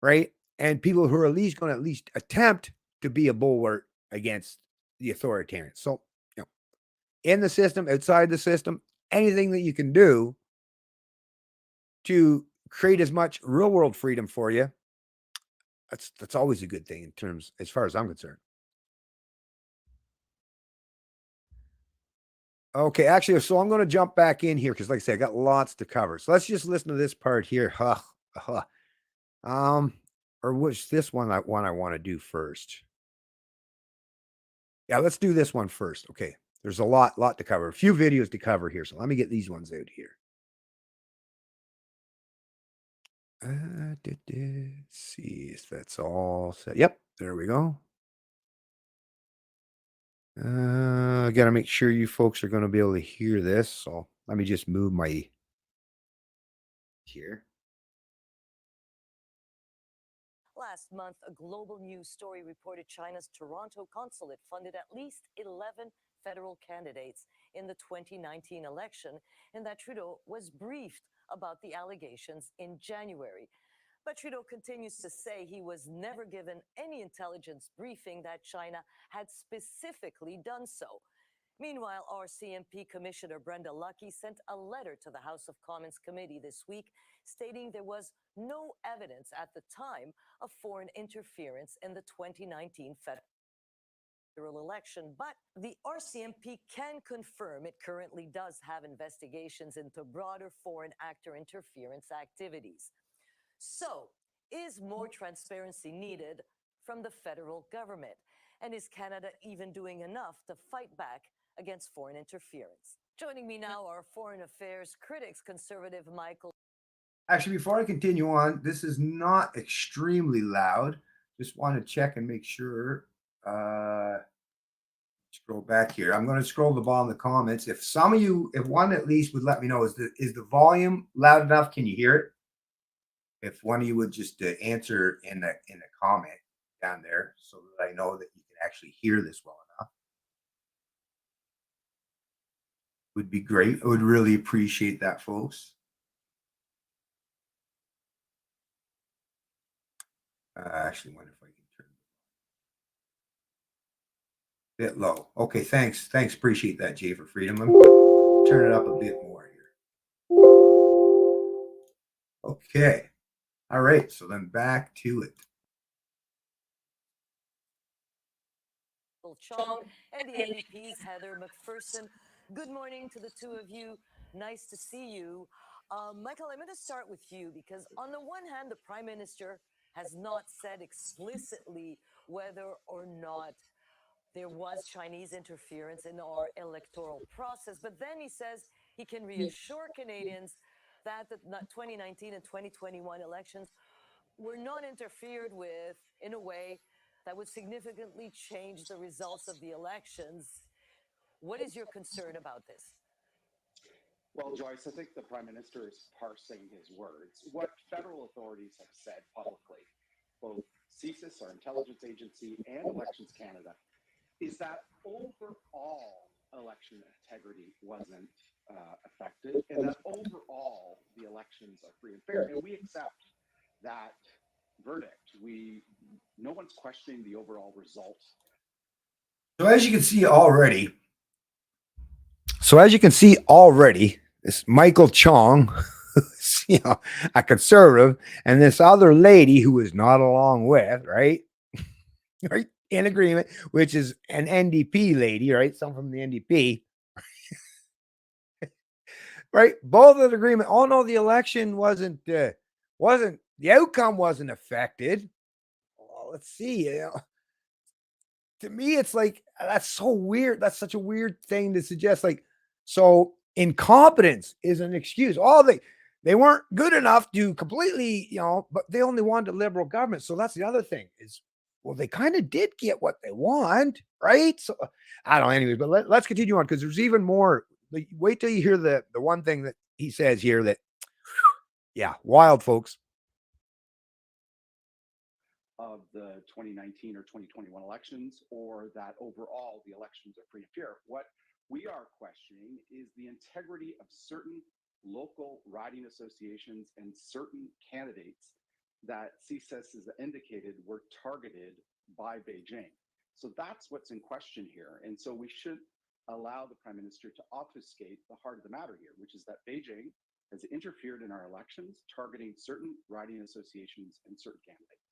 right? And people who are at least going to at least attempt to be a bulwark against the authoritarian. So, in the system, outside the system, anything that you can do to create as much real world freedom for you, that's always a good thing in terms as far as I'm concerned. Okay, actually, so I'm going to jump back in here because, like I said, I got lots to cover. So let's just listen to this part here. Um, or which this one I want to do first. Yeah, let's do this one first. Okay, there's a lot to cover, a few videos to cover here. So let me get these ones out here. See if that's all set. Yep, there we go. I got to make sure you folks are going to be able to hear this. So let me just move my here. Last month, a global news story reported China's Toronto consulate funded at least 11 federal candidates in the 2019 election, and that Trudeau was briefed about the allegations in January. But Trudeau continues to say he was never given any intelligence briefing that China had specifically done so. Meanwhile, our CMP Commissioner Brenda Lucki sent a letter to the House of Commons Committee this week stating there was no evidence at the time of foreign interference in the 2019 federal election, but the RCMP can confirm it currently does have investigations into broader foreign actor interference activities. So, is more transparency needed from the federal government? And is Canada even doing enough to fight back against foreign interference? Joining me now are foreign affairs critics, conservative Michael. Actually, before I continue on, this is not extremely loud. Just want to check and make sure. Scroll back here. I'm going to scroll the bottom of the comments. If some of you, if one at least would let me know, is the volume loud enough? Can you hear it? If one of you would just answer in a comment down there, so that I know that you can actually hear this well enough, would be great. I would really appreciate that, folks. I actually wonder if I can turn it a bit low. Okay, thanks. Appreciate that, Jay, for freedom. Let me turn it up a bit more here. Okay. All right. So then back to it. Chong and the NDP's Heather McPherson. Good morning to the two of you. Nice to see you. Michael, I'm going to start with you because, on the one hand, the Prime Minister has not said explicitly whether or not there was Chinese interference in our electoral process, but then he says he can reassure Canadians that the 2019 and 2021 elections were not interfered with in a way that would significantly change the results of the elections. What is your concern about this? Well, Joyce, I think the Prime Minister is parsing his words. What federal authorities have said publicly, both CSIS, our intelligence agency, and Elections Canada, is that overall election integrity wasn't affected, and that overall the elections are free and fair. And we accept that verdict. No one's questioning the overall result. So as you can see already, this Michael Chong, a conservative, and this other lady who is not along with, right? Right? In agreement, which is an NDP lady, right? Some from the NDP. Right? Both in agreement. Oh no, the election wasn't the outcome wasn't affected. Well, let's see. To me, it's like that's so weird. That's such a weird thing to suggest. Like, so incompetence is an excuse. Oh, they weren't good enough to completely, but they only wanted a liberal government. So that's the other thing is, well, they kind of did get what they want, right? So I don't know, anyways, but let's continue on because there's even more. Like, wait till you hear the one thing that he says here that, yeah, wild, folks. Of the 2019 or 2021 elections, or that overall the elections are free and fair. What we are questioning is the integrity of certain local riding associations and certain candidates that CSIS has indicated were targeted by Beijing. So that's what's in question here. And so we should allow the Prime Minister to obfuscate the heart of the matter here, which is that Beijing has interfered in our elections, targeting certain riding associations and certain candidates.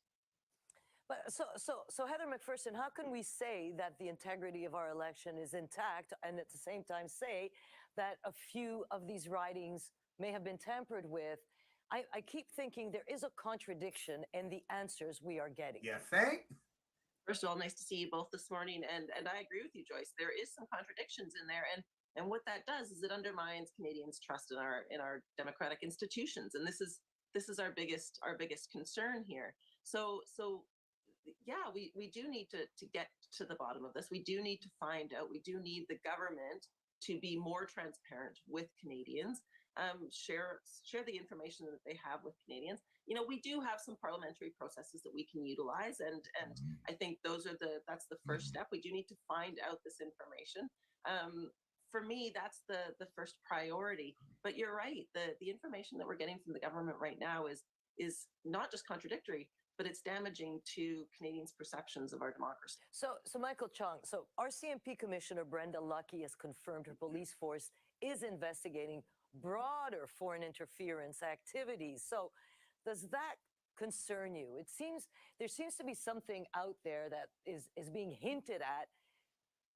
But so Heather McPherson, how can we say that the integrity of our election is intact and at the same time say that a few of these ridings may have been tampered with? I keep thinking there is a contradiction in the answers we are getting. You think? First of all, nice to see you both this morning, and I agree with you, Joyce. There is some contradictions in there, and what that does is it undermines Canadians' trust in our democratic institutions, and this is our biggest concern here. So yeah, we do need to get to the bottom of this. We do need to find out. We do need the government to be more transparent with Canadians, share the information that they have with Canadians. We do have some parliamentary processes that we can utilize, and I think that's the first step. We do need to find out this information. For me, that's the first priority. But you're right. The information that we're getting from the government right now is not just contradictory. but it's damaging to Canadians' perceptions of our democracy. So Michael Chung, so RCMP Commissioner Brenda Lucki has confirmed her police force is investigating broader foreign interference activities. So does that concern you? There seems to be something out there that is being hinted at,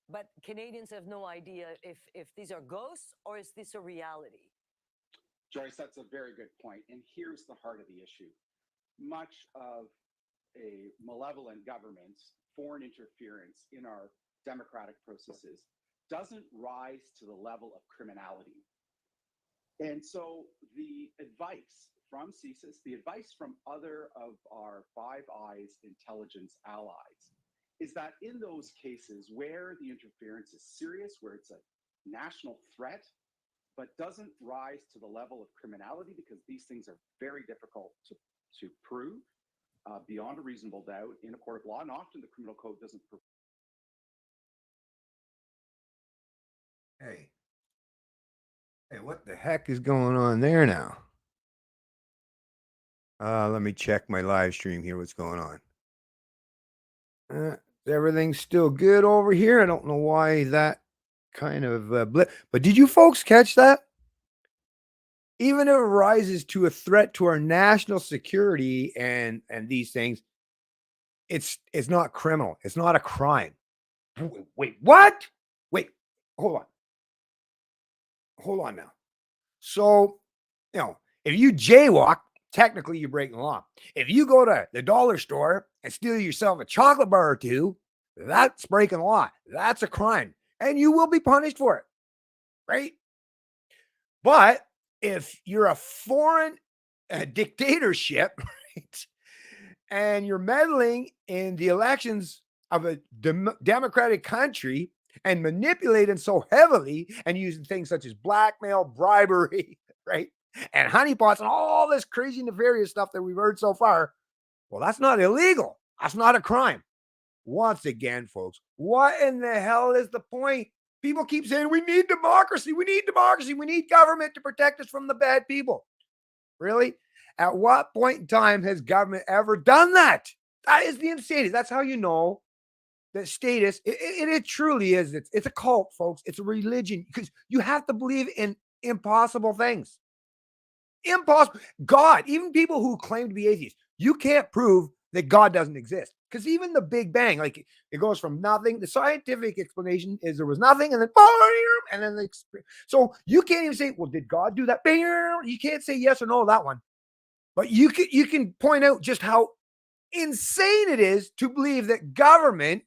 but Canadians have no idea if these are ghosts or is this a reality? Joyce, that's a very good point. And here's the heart of the issue. Much of a malevolent government's foreign interference in our democratic processes doesn't rise to the level of criminality. And so the advice from CSIS, the advice from other of our Five Eyes intelligence allies, is that in those cases where the interference is serious, where it's a national threat, but doesn't rise to the level of criminality, because these things are very difficult to prove beyond a reasonable doubt in a court of law, and often the criminal code doesn't. Hey, what the heck is going on there now? Let me check my live stream here. What's going on? Everything's still good over here. I don't know why that kind of blip. But did you folks catch that? Even if it rises to a threat to our national security and these things, it's not criminal. It's not a crime. Wait, what? Wait, hold on now. So, if you jaywalk, technically you're breaking the law. If you go to the dollar store and steal yourself a chocolate bar or two, that's breaking the law. That's a crime. And you will be punished for it. Right? But if you're a foreign dictatorship, right, and you're meddling in the elections of a democratic country and manipulating so heavily and using things such as blackmail, bribery, right, and honeypots and all this crazy nefarious stuff that we've heard so far, well, that's not illegal. That's not a crime. Once again, folks, what in the hell is the point? People keep saying we need democracy. We need democracy. We need government to protect us from the bad people. Really? At what point in time has government ever done that? That is the insanity. That's how you know that status, it truly is. It's a cult, folks. It's a religion because you have to believe in impossible things. Impossible. God, even people who claim to be atheists, you can't prove that God doesn't exist. Because even the Big Bang, like it goes from nothing. The scientific explanation is there was nothing, and then and then so you can't even say, well, did God do that? You can't say yes or no to that one. But you can point out just how insane it is to believe that government,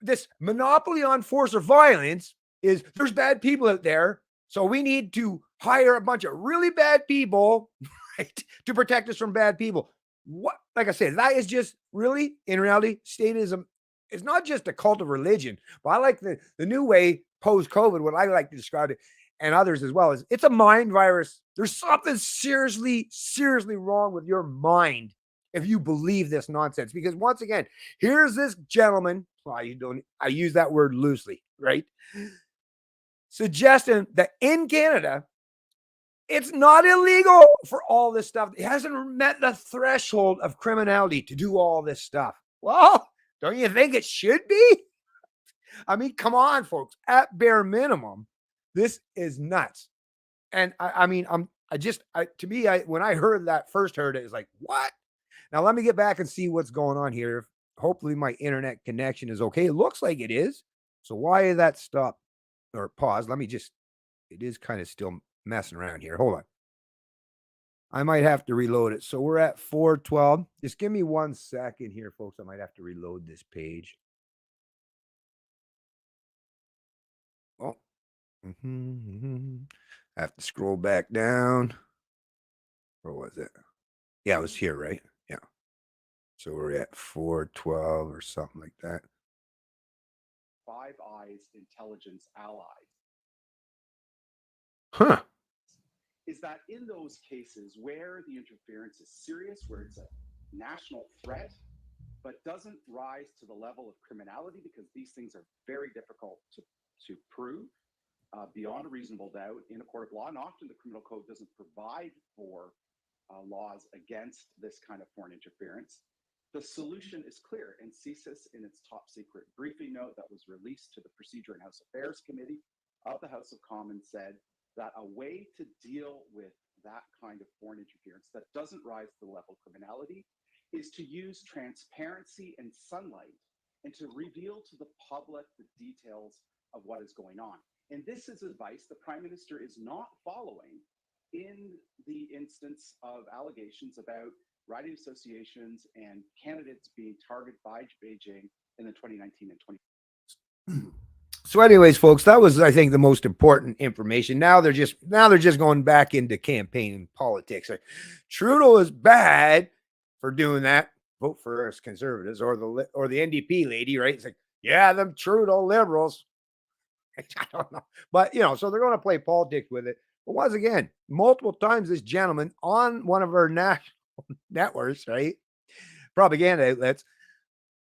this monopoly on force or violence is there's bad people out there. So we need to hire a bunch of really bad people, right, to protect us from bad people. What, like I said, that is just really, in reality, statism. It's not just a cult of religion, but I like the new way post-COVID, what I like to describe it, and others as well, is it's a mind virus. There's something seriously, seriously wrong with your mind if you believe this nonsense. Because once again, here's this gentleman. Well, I use that word loosely, right? Suggesting that in Canada, it's not illegal for all this stuff. It hasn't met the threshold of criminality to do all this stuff. Well, don't you think it should be? I mean, come on, folks. At bare minimum, this is nuts. And when I heard that, first heard it, it's like, what? Now let me get back and see what's going on here. Hopefully my internet connection is okay. It looks like it is. So why is that stop or pause? It is kind of still messing around here. Hold on. I might have to reload it. So we're at 412. Just give me 1 second here, folks. I might have to reload this page. Oh, I have to scroll back down. Where was it? Yeah, it was here, right? Yeah. So we're at 412 or something like that. Five Eyes intelligence allies. Huh. Is that in those cases where the interference is serious, where it's a national threat, but doesn't rise to the level of criminality, because these things are very difficult to prove beyond a reasonable doubt in a court of law, and often the criminal code doesn't provide for laws against this kind of foreign interference. The solution is clear, and CSIS, in its top secret briefing note that was released to the Procedure and House Affairs Committee of the House of Commons, said that a way to deal with that kind of foreign interference that doesn't rise to the level of criminality is to use transparency and sunlight and to reveal to the public the details of what is going on. And this is advice the Prime Minister is not following in the instance of allegations about riding associations and candidates being targeted by Beijing in the 2019 and 20. So, anyways, folks, that was, I think, the most important information. Now they're just going back into campaign politics. Like, Trudeau is bad for doing that. Vote for us conservatives or the NDP lady, right? It's like, yeah, them Trudeau liberals. I don't know, but so they're going to play politics with it. But once again, multiple times, this gentleman on one of our national networks, right, propaganda outlets,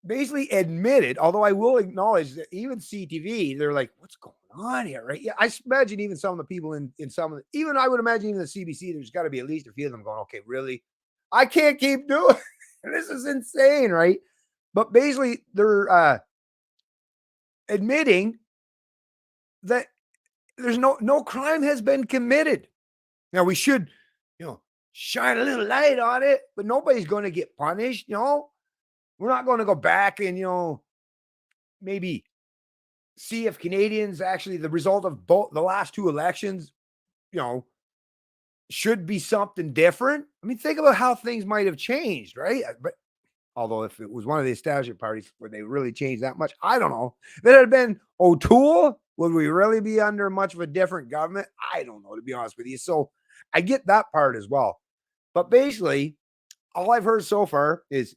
basically admitted, although I will acknowledge that even CTV, they're like, what's going on here, right? Yeah, I imagine even some of the people in some of the, even I would imagine even the CBC, there's got to be at least a few of them going, okay, really? I can't keep doing this is insane, right? But basically, they're admitting that there's no crime has been committed. Now we should, shine a little light on it, but nobody's going to get punished. We're not going to go back and maybe see if Canadians actually the result of both the last two elections, should be something different. I mean, think about how things might have changed, right? But although if it was one of the establishment parties where they really changed that much, I don't know. If it had been O'Toole, would we really be under much of a different government? I don't know, to be honest with you. So I get that part as well. But basically, all I've heard so far is,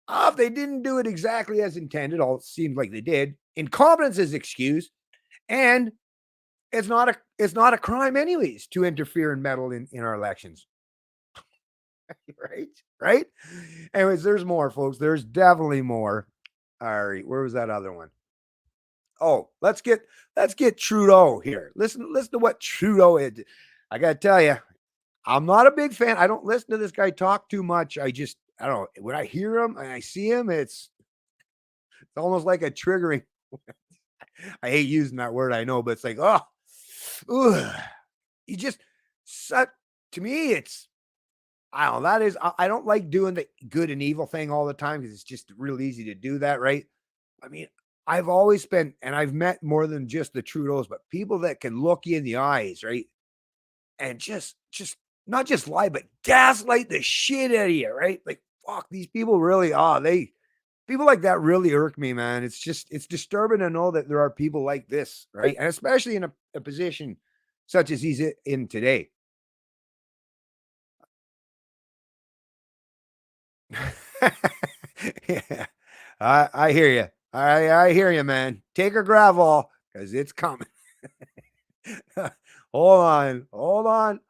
if they didn't do it exactly as intended, all it seems like they did, incompetence is excused, and it's not a crime anyways to interfere and meddle in our elections. Right. Anyways, there's more, folks. There's definitely more. All right, where was that other one? Oh, let's get Trudeau here. Listen to what Trudeau did. I gotta tell you, I'm not a big fan. I don't listen to this guy talk too much. I don't know. When I hear him and I see him, it's almost like a triggering. I hate using that word, I know, but it's like, he just such, to me, it's, I don't know. That is, I don't like doing the good and evil thing all the time because it's just real easy to do that, right? I mean, I've always been, and I've met more than just the Trudeaus, but people that can look you in the eyes, right? And just not just lie, but gaslight the shit out of you, right? Like, fuck, these people really are. People like that really irk me, man. It's disturbing to know that there are people like this, right? And especially in a position such as he's in today. Yeah, I hear you. I hear you, man. Take a gravel because it's coming. Hold on.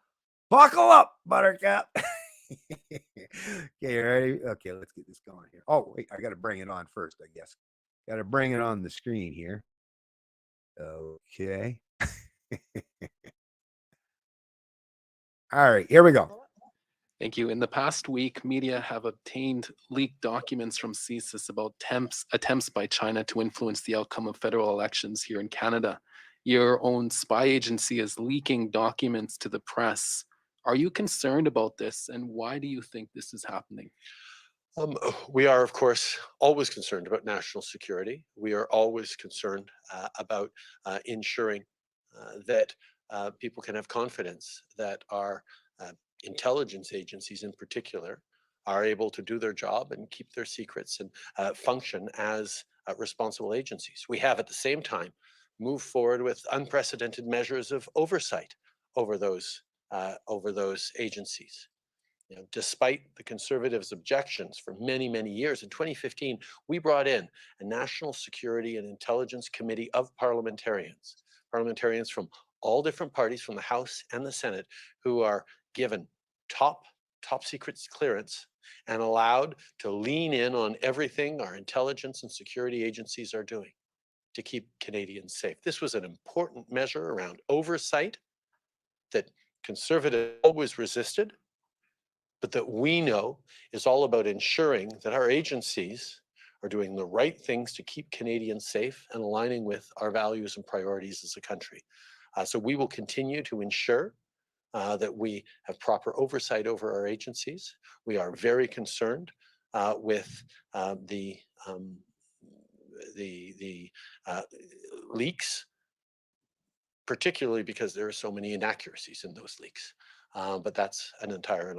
Buckle up, Buttercup. Okay, ready? Okay, let's get this going here. Oh, wait, I got to bring it on first, I guess. Got to bring it on the screen here. Okay. All right, here we go. Thank you. In the past week, media have obtained leaked documents from CSIS about attempts by China to influence the outcome of federal elections here in Canada. Your own spy agency is leaking documents to the press. Are you concerned about this, and why do you think this is happening? We are, of course, always concerned about national security. We are always concerned about ensuring that people can have confidence that our intelligence agencies in particular are able to do their job and keep their secrets and function as responsible agencies. We have at the same time moved forward with unprecedented measures of oversight over those agencies. Despite the Conservatives' objections for many, many years, in 2015, we brought in a National Security and Intelligence Committee of parliamentarians from all different parties, from the House and the Senate, who are given top secret clearance and allowed to lean in on everything our intelligence and security agencies are doing to keep Canadians safe. This was an important measure around oversight that Conservatives always resisted. but that we know is all about ensuring that our agencies are doing the right things to keep Canadians safe and aligning with our values and priorities as a country. So we will continue to ensure that we have proper oversight over our agencies. We are very concerned with the leaks, particularly because there are so many inaccuracies in those leaks. But that's an entire.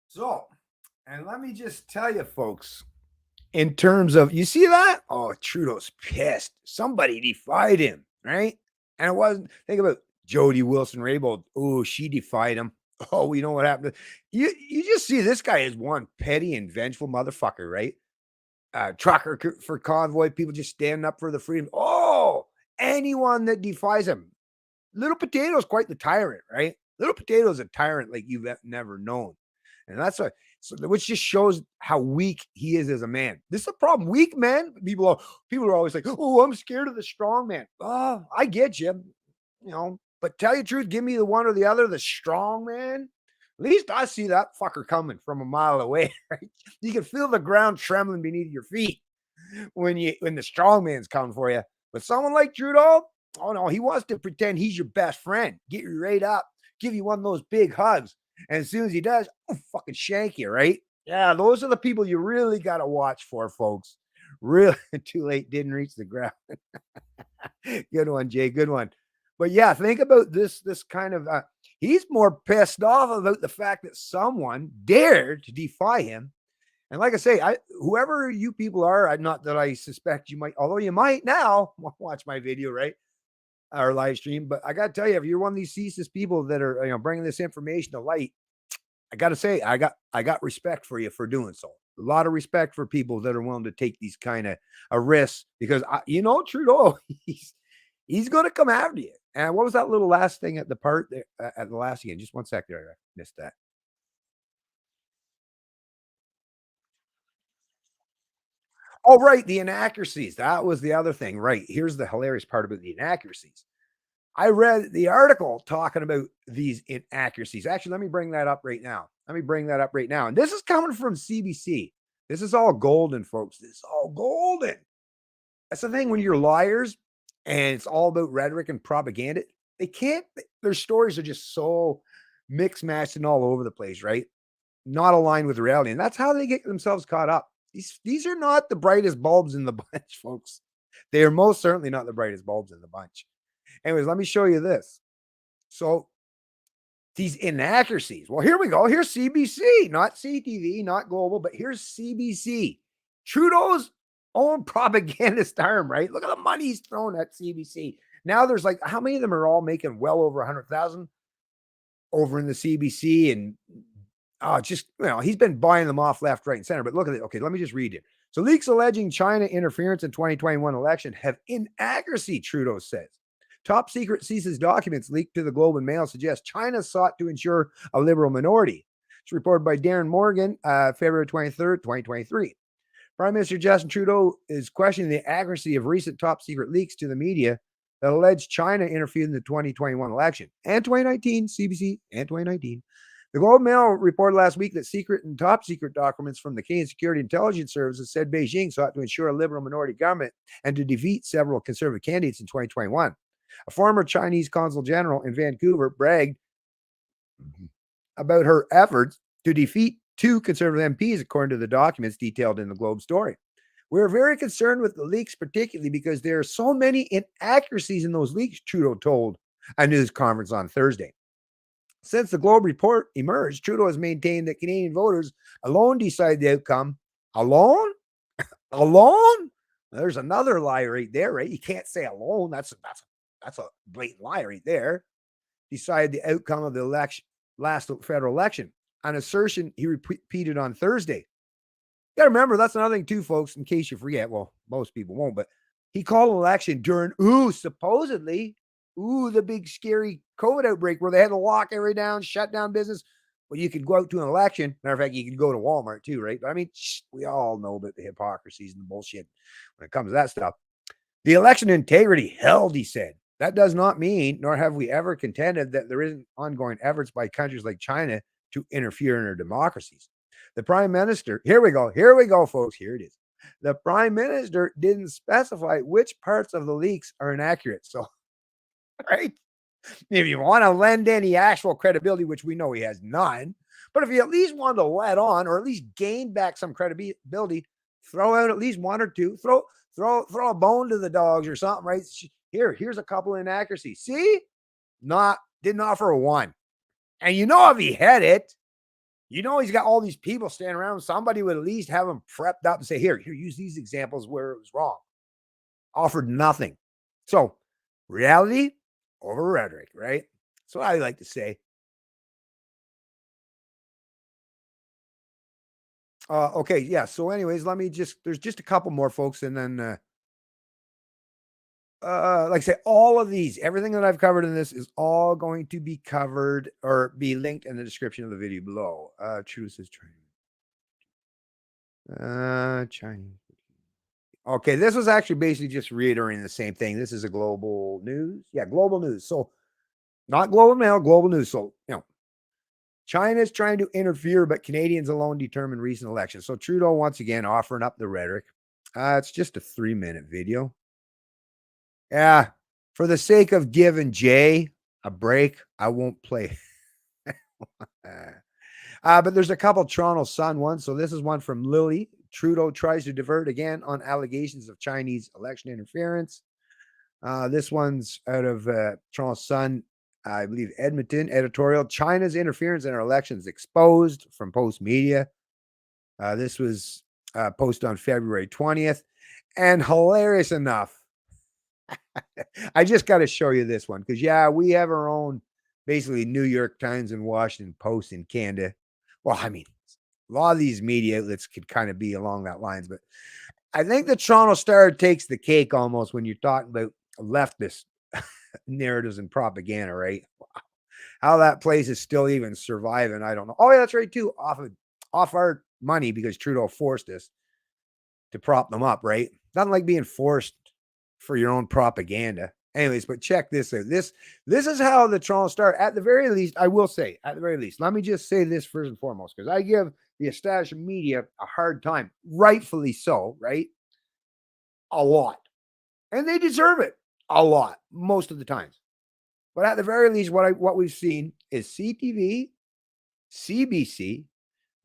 So, and let me just tell you, folks, in terms of, you see that? Oh, Trudeau's pissed. Somebody defied him, right? And it wasn't, think about Jody Wilson-Raybould. Oh, she defied him. Oh, we know what happened. You just see this guy is one petty and vengeful motherfucker, right? Trucker for convoy, people just standing up for the freedom. Oh, anyone that defies him. Little Potato's quite the tyrant, right? Little Potato's a tyrant like you've never known. And that's which just shows how weak he is as a man. This is a problem. Weak men, people are always like, oh, I'm scared of the strong man. Oh, I get you, but tell you the truth, give me the one or the other, the strong man. At least I see that fucker coming from a mile away, right? You can feel the ground trembling beneath your feet when the strong man's coming for you. But someone like Trudeau, oh no, he wants to pretend he's your best friend, get you right up, give you one of those big hugs. And as soon as he does, fucking shank you, right? Yeah, those are the people you really got to watch for, folks. Really, too late, didn't reach the ground. Good one, Jay. Good one. But yeah, think about this kind of, he's more pissed off about the fact that someone dared to defy him. And like I say, whoever you people are, not that I suspect you might, although you might now watch my video, right? Or live stream. But I got to tell you, if you're one of these CSIS people that are, bringing this information to light, I got to say, I got respect for you for doing so. A lot of respect for people that are willing to take these kind of risks because, Trudeau, he's going to come after you. And what was that little last thing at the part there, at the last again? Just 1 sec there. I missed that. Oh, right. The inaccuracies. That was the other thing. Right. Here's the hilarious part about the inaccuracies. I read the article talking about these inaccuracies. Actually, let me bring that up right now. And this is coming from CBC. This is all golden, folks. This is all golden. That's the thing when you're liars and it's all about rhetoric and propaganda. Their stories are just so mixed, matched, and all over the place, right? Not aligned with reality. And that's how they get themselves caught up. These are not the brightest bulbs in the bunch, folks. They are most certainly not the brightest bulbs in the bunch. Anyways, let me show you this. So these inaccuracies. Well, here we go. Here's CBC, not CTV, not Global, but here's CBC. Trudeau's own propagandist arm, right? Look at the money he's thrown at CBC. Now there's like, how many of them are all making well over 100,000 over in the CBC? And he's been buying them off left, right, and center. But look at it. Okay, let me just read it. So leaks alleging China interference in 2021 election have inaccuracy, Trudeau says. Top secret CSIS documents leaked to the Globe and Mail suggest China sought to ensure a liberal minority. It's reported by Darren Morgan, February 23rd, 2023. Prime Minister Justin Trudeau is questioning the accuracy of recent top secret leaks to the media that allege China interfered in the 2021 election and 2019, CBC, and 2019. The Globe and Mail reported last week that secret and top secret documents from the Canadian Security Intelligence Services said Beijing sought to ensure a liberal minority government and to defeat several conservative candidates in 2021. A former Chinese consul general in Vancouver bragged about her efforts to defeat 2 conservative MPs, according to the documents detailed in the Globe story. We're very concerned with the leaks, particularly because there are so many inaccuracies in those leaks, Trudeau told a news conference on Thursday. Since the Globe report emerged, Trudeau has maintained that Canadian voters alone decide the outcome. Alone? Alone? There's another lie right there, right? You can't say alone. That's a blatant lie right there. Decide the outcome of the election, last federal election. An assertion he repeated on Thursday. You got to remember, that's another thing too, folks, in case you forget. Well, most people won't, but he called an election during, supposedly, the big scary COVID outbreak where they had to lock everything down, shut down business. Well, you could go out to an election. Matter of fact, you could go to Walmart too, right? But I mean, we all know about the hypocrisies and the bullshit when it comes to that stuff. The election integrity held, he said. That does not mean, nor have we ever contended, that there isn't ongoing efforts by countries like China to interfere in our democracies. The prime minister, here we go, folks, here it is. The prime minister didn't specify which parts of the leaks are inaccurate. So, right? If you want to lend any actual credibility, which we know he has none, but if you at least want to let on or at least gain back some credibility, throw out at least one or two, throw a bone to the dogs or something, right? Here's a couple inaccuracies. See? Didn't offer a one. And if he had it, he's got all these people standing around. Somebody would at least have him prepped up and say, here, use these examples where it was wrong. Offered nothing. So reality over rhetoric, right? That's what I like to say. Okay, yeah. So anyways, there's just a couple more, folks, and then like I say, all of these, everything that I've covered in this is all going to be covered or be linked in the description of the video below. Truth is Chinese. Okay, this was actually basically just reiterating the same thing. This is a global news. Yeah, global news. So not Global Mail, global news. So, China is trying to interfere, but Canadians alone determine recent elections. So Trudeau, once again, offering up the rhetoric. It's just a 3-minute video. Yeah, for the sake of giving Jay a break, I won't play. But there's a couple Toronto Sun ones. So this is one from Lily. Trudeau tries to divert again on allegations of Chinese election interference. This one's out of Toronto Sun, I believe Edmonton editorial. China's interference in our elections exposed from Post Media. This was posted on February 20th. And hilarious enough, I just got to show you this one because, we have our own basically New York Times and Washington Post in Canada. Well, I mean, a lot of these media outlets could kind of be along that lines, but I think the Toronto Star takes the cake almost when you're talking about leftist narratives and propaganda, right? How that place is still even surviving, I don't know. Oh, yeah, that's right, too. Off our money because Trudeau forced us to prop them up, right? Nothing like being forced for your own propaganda. Anyways, but check this out. This is how the Toronto Star, at the very least, I will say, at the very least, let me just say this first and foremost, because I give the established media a hard time, rightfully so, right? A lot. And they deserve it a lot, most of the times. But at the very least, what we've seen is CTV, CBC,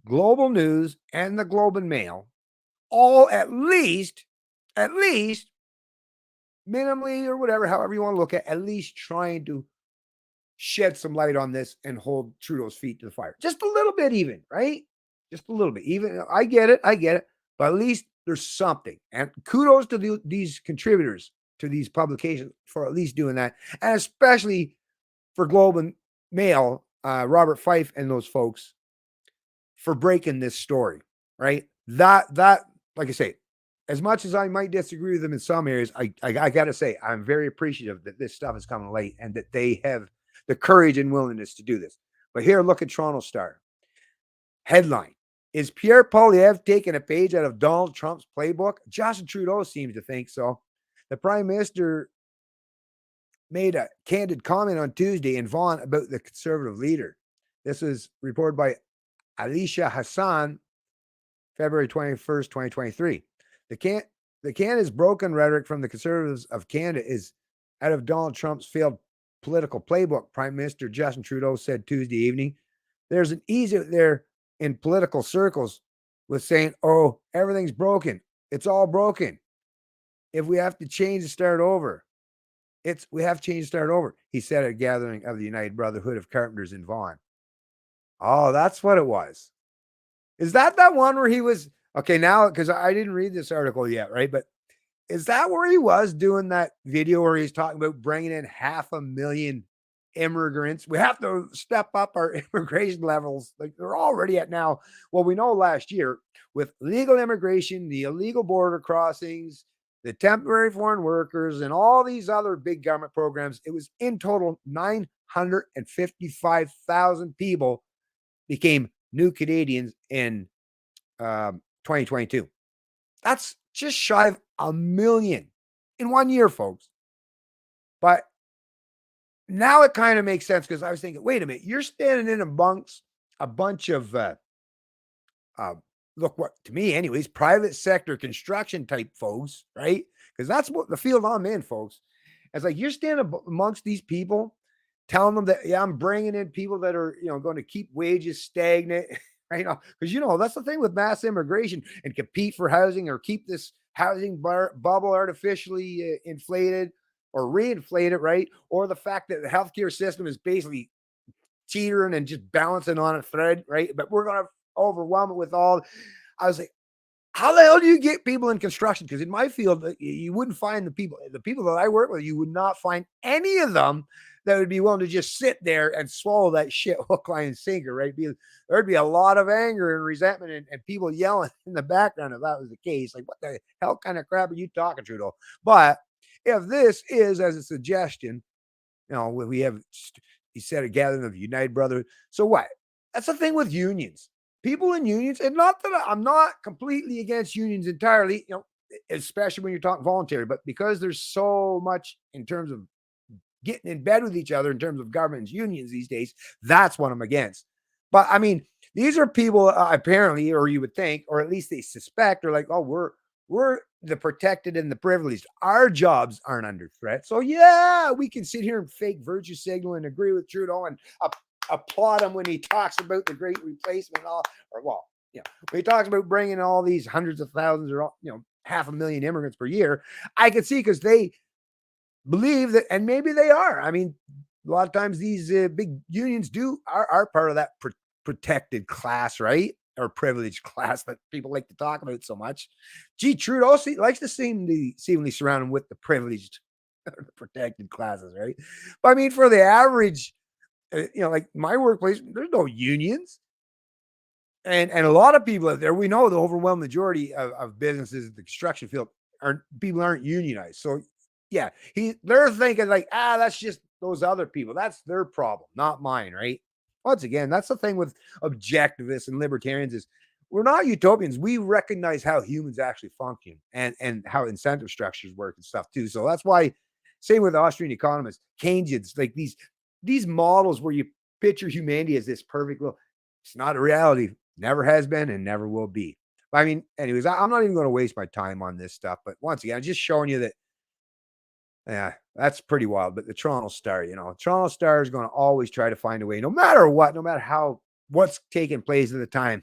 Global News, and the Globe and Mail, all at least, minimally or whatever, however you want to look at least trying to shed some light on this and hold Trudeau's feet to the fire. Just a little bit even, right? Just a little bit. Even, I get it. But at least there's something. And kudos to these contributors to these publications for at least doing that. And especially for Globe and Mail, Robert Fife and those folks for breaking this story, right? That, like I say, as much as I might disagree with them in some areas, I got to say, I'm very appreciative that this stuff is coming late and that they have the courage and willingness to do this. But here, look at Toronto Star. Headline: Is Pierre Poilievre taking a page out of Donald Trump's playbook? Justin Trudeau seems to think so. The Prime Minister made a candid comment on Tuesday in Vaughan about the Conservative leader. This was reported by Alicia Hassan, February 21st, 2023. The Canada's broken rhetoric from the Conservatives of Canada is out of Donald Trump's failed political playbook, Prime Minister Justin Trudeau said Tuesday evening. There's an ease out there in political circles with saying, oh, everything's broken. It's all broken. If we have to change and start over, we have to change and start over, he said at a gathering of the United Brotherhood of Carpenters in Vaughan. Oh, that's what it was. Is that one where he was, okay, now, because I didn't read this article yet, right? But is that where he was doing that video where he's talking about bringing in 500,000 immigrants? We have to step up our immigration levels. Like they're already at now. Well, we know last year with legal immigration, the illegal border crossings, the temporary foreign workers, and all these other big government programs, it was in total 955,000 people became new Canadians in 2022. That's just shy of 1 million in 1 year, folks. But now it kind of makes sense because I was thinking, wait a minute, you're standing in amongst a bunch of look, what to me anyways, private sector construction type folks, right? Because that's what the field I'm in, folks. It's like you're standing amongst these people, telling them that yeah, I'm bringing in people that are going to keep wages stagnant, right? Because that's the thing with mass immigration and compete for housing or keep this housing bubble artificially inflated or reinflated, right? Or the fact that the healthcare system is basically teetering and just balancing on a thread, right? But we're gonna overwhelm it with all. I was like, how the hell do you get people in construction? Because in my field, you wouldn't find the people that I work with, you would not find any of them that would be willing to just sit there and swallow that shit hook, line, and sinker, right? There'd be a lot of anger and resentment and people yelling in the background if that was the case. Like, what the hell kind of crap are you talking, Trudeau? But if this is as a suggestion, we have, he said, a gathering of United Brothers. So what? That's the thing with unions. People in unions, and not that I'm not completely against unions entirely, especially when you're talking voluntary, but because there's so much in terms of getting in bed with each other in terms of government unions these days, that's what I'm against. But I mean, these are people apparently, or you would think, or at least they suspect, are like, oh, we're the protected and the privileged. Our jobs aren't under threat. So yeah, we can sit here and fake virtue signal and agree with Trudeau and applaud him when he talks about the great replacement. When he talks about bringing all these hundreds of thousands or 500,000 immigrants per year, I could see because they believe that, and maybe they are. I mean, a lot of times these big unions are part of that protected class, right? Or privileged class that people like to talk about so much. Gee, Trudeau likes to seemingly surround him with the privileged, protected classes, right? But I mean, for the average, like my workplace, there's no unions. And a lot of people out there, we know the overwhelming majority of businesses in the construction field aren't unionized. So yeah, they're thinking like, that's just those other people. That's their problem, not mine, right? Once again, that's the thing with objectivists and libertarians is we're not utopians. We recognize how humans actually function and how incentive structures work and stuff too. So that's why, same with Austrian economists, Keynesians, like these models where you picture humanity as this perfect little, it's not a reality. Never has been and never will be. I mean, anyways, I'm not even going to waste my time on this stuff. But once again, I'm just showing you that, yeah, that's pretty wild. But the Toronto Star, Toronto Star is going to always try to find a way, no matter what, no matter what's taking place at the time,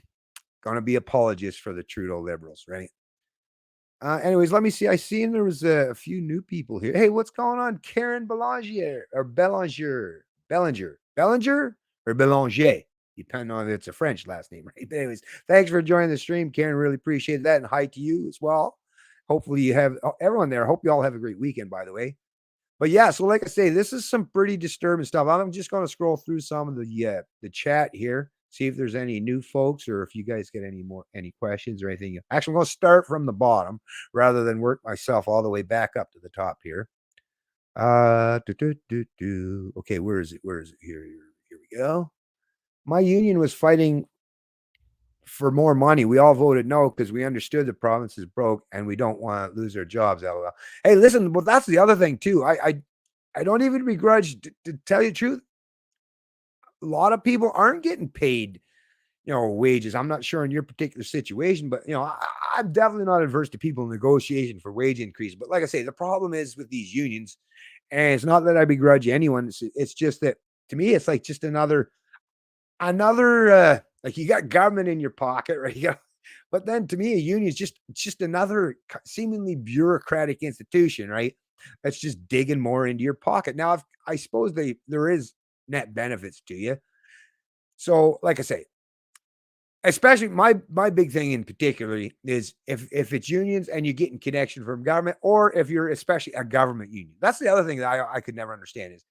going to be apologists for the Trudeau Liberals, right? Anyways, let me see. I seen there was a few new people here. Hey, what's going on? Karen Belanger or Bellinger or Belanger, depending on if it's a French last name, right? But anyways, thanks for joining the stream, Karen. Really appreciate that. And hi to you as well. Hopefully you have everyone there. I hope you all have a great weekend, by the way. But yeah, so like I say, this is some pretty disturbing stuff. I'm just going to scroll through some of the chat here, see if there's any new folks or if you guys get any questions or anything. Actually, I'm going to start from the bottom rather than work myself all the way back up to the top here. Okay, where is it? Here we go. My union was fighting for more money. We all voted no because we understood the province is broke and we don't want to lose our jobs. LOL. Hey, listen, well, that's the other thing too. I don't even begrudge, to tell you the truth. A lot of people aren't getting paid, wages. I'm not sure in your particular situation, but I'm definitely not adverse to people negotiating for wage increase. But like I say, the problem is with these unions, and it's not that I begrudge anyone. It's just that to me, it's like just another like you got government in your pocket, right? But then to me, a union is just another seemingly bureaucratic institution, right? That's just digging more into your pocket. Now, I suppose there is net benefits to you. So, like I say, especially my big thing in particular is if it's unions and you're getting connection from government, or if you're especially a government union. That's the other thing that I could never understand is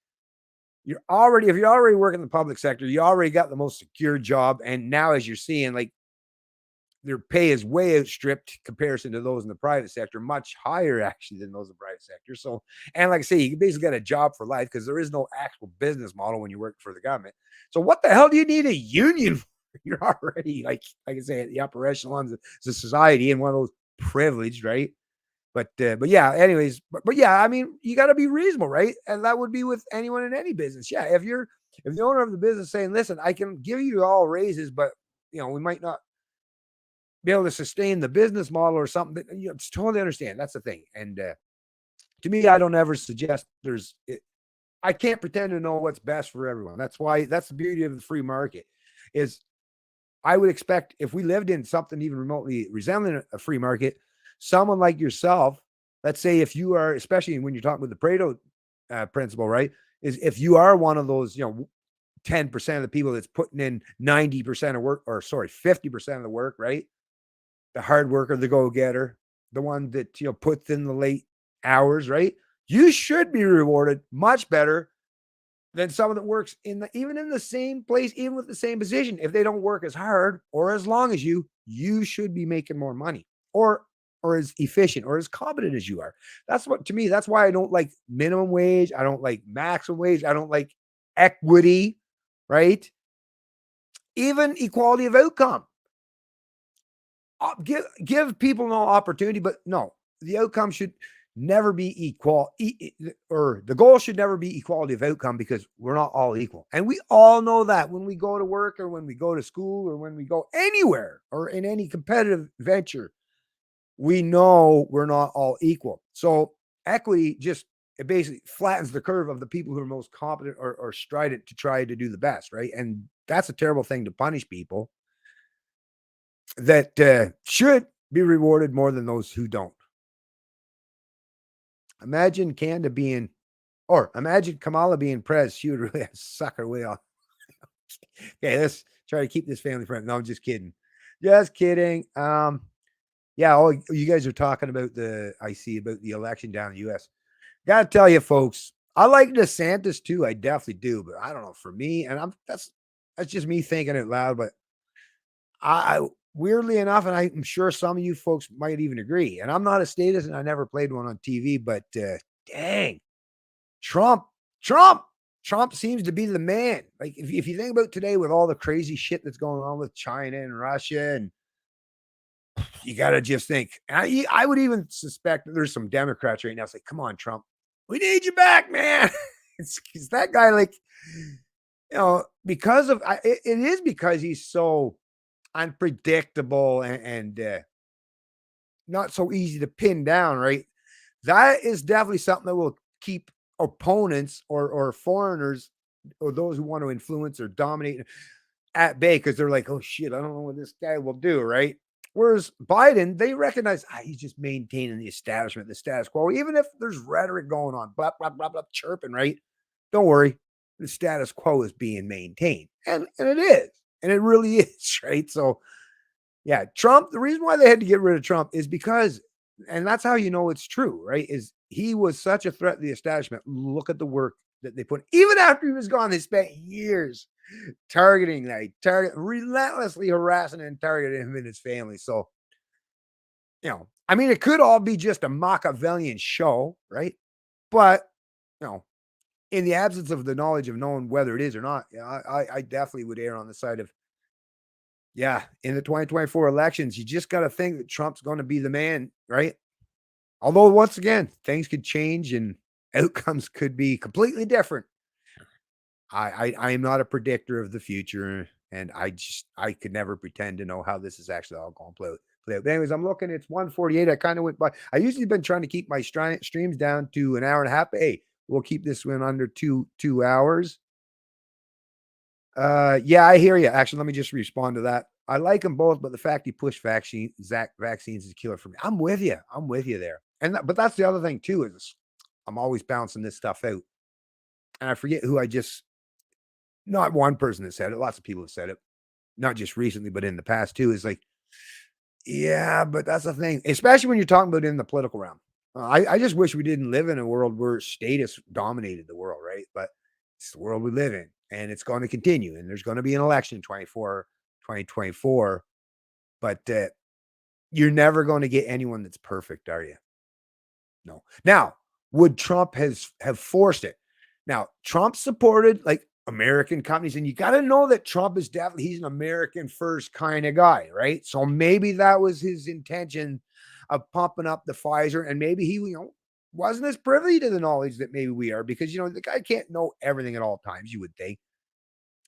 if you're already working in the public sector, you already got the most secure job. And now, as you're seeing, like their pay is way outstripped comparison to those in the private sector, much higher actually than those in the private sector. So, and like I say, you basically got a job for life because there is no actual business model when you work for the government. So what the hell do you need a union for? You're already like I say, at the upper echelons of society and one of those privileged, right? But yeah, anyways, but yeah, I mean, you got to be reasonable, right? And that would be with anyone in any business. Yeah, if you're if the owner of the business saying, listen, I can give you all raises, but we might not be able to sustain the business model or something, it's totally understand. That's the thing. And to me, I don't ever suggest I can't pretend to know what's best for everyone. That's the beauty of the free market is I would expect if we lived in something even remotely resembling a free market, someone like yourself, let's say if you are, especially when you're talking with the Pareto principle, right, is if you are one of those, 10% of the people that's putting in 90% of work, or sorry, 50% of the work, right? The hard worker, the go-getter, the one that, puts in the late hours, right? You should be rewarded much better than someone that works even in the same place, even with the same position. If they don't work as hard or as long as you should be making more money or as efficient or as competent as you are. That's why I don't like minimum wage. I don't like maximum wage. I don't like equity, right? Even equality of outcome. Give people no opportunity, but no, the outcome should never be equal, or the goal should never be equality of outcome, because we're not all equal. And we all know that when we go to work or when we go to school or when we go anywhere or in any competitive venture, we know we're not all equal. So equity it basically flattens the curve of the people who are most competent or strident to try to do the best, right? And that's a terrible thing to punish people that should be rewarded more than those who don't. Imagine imagine Kamala being prez. She would really suck her way off. Okay, let's try to keep this family friendly. No, I'm just kidding. Just kidding. Yeah, you guys are talking about I see about the election down in the US. Gotta tell you, folks, I like DeSantis too. I definitely do, but I don't know, for me, and that's just me thinking it loud, but I weirdly enough, and I'm sure some of you folks might even agree, and I'm not a statist and I never played one on TV, but dang, Trump, Trump, Trump seems to be the man. Like if you think about today with all the crazy shit that's going on with China and Russia, and you got to just think, I would even suspect that there's some Democrats right now say, come on, Trump, we need you back, man. It's that guy, like, because of, it is because he's so unpredictable and not so easy to pin down, right? That is definitely something that will keep opponents or foreigners or those who want to influence or dominate at bay, because they're like, oh shit, I don't know what this guy will do, right? Whereas Biden, they recognize he's just maintaining the establishment, the status quo, even if there's rhetoric going on, blah, blah, blah, blah, chirping, right? Don't worry, the status quo is being maintained. And it is. And it really is, right? So yeah, Trump, the reason why they had to get rid of Trump is because, and that's how you know it's true, right? Is he was such a threat to the establishment. Look at the work that they put, even after he was gone, they spent years relentlessly harassing and targeting him and his family. So, I mean, it could all be just a Machiavellian show, right? But, in the absence of the knowledge of knowing whether it is or not, I definitely would err on the side of, in the 2024 elections, you just got to think that Trump's going to be the man, right? Although, once again, things could change and outcomes could be completely different. I am not a predictor of the future, and I could never pretend to know how this is actually all going to play out. But anyways, I'm looking, it's 1:48. I kind of went by. I usually been trying to keep my streams down to an hour and a half. Hey, we'll keep this one under two hours. Yeah, I hear you. Actually, let me just respond to that. I like them both, but the fact he pushed vaccines is a killer for me. I'm with you. I'm with you there. But that's the other thing too, is I'm always bouncing this stuff out. And I forget who not one person that said it. Lots of people have said it, not just recently, but in the past too, is like, yeah, but that's the thing, especially when you're talking about in the political realm. I just wish we didn't live in a world where status dominated the world, right? But it's the world we live in, and it's going to continue. And there's going to be an election in 2024. But you're never going to get anyone that's perfect, are you? No. Now, would Trump have forced it? Now, Trump supported like American companies, and you got to know that Trump is he's an American first kind of guy, right? So maybe that was his intention of pumping up the Pfizer, and maybe he, wasn't as privy to the knowledge that maybe we are, because the guy can't know everything at all times, you would think.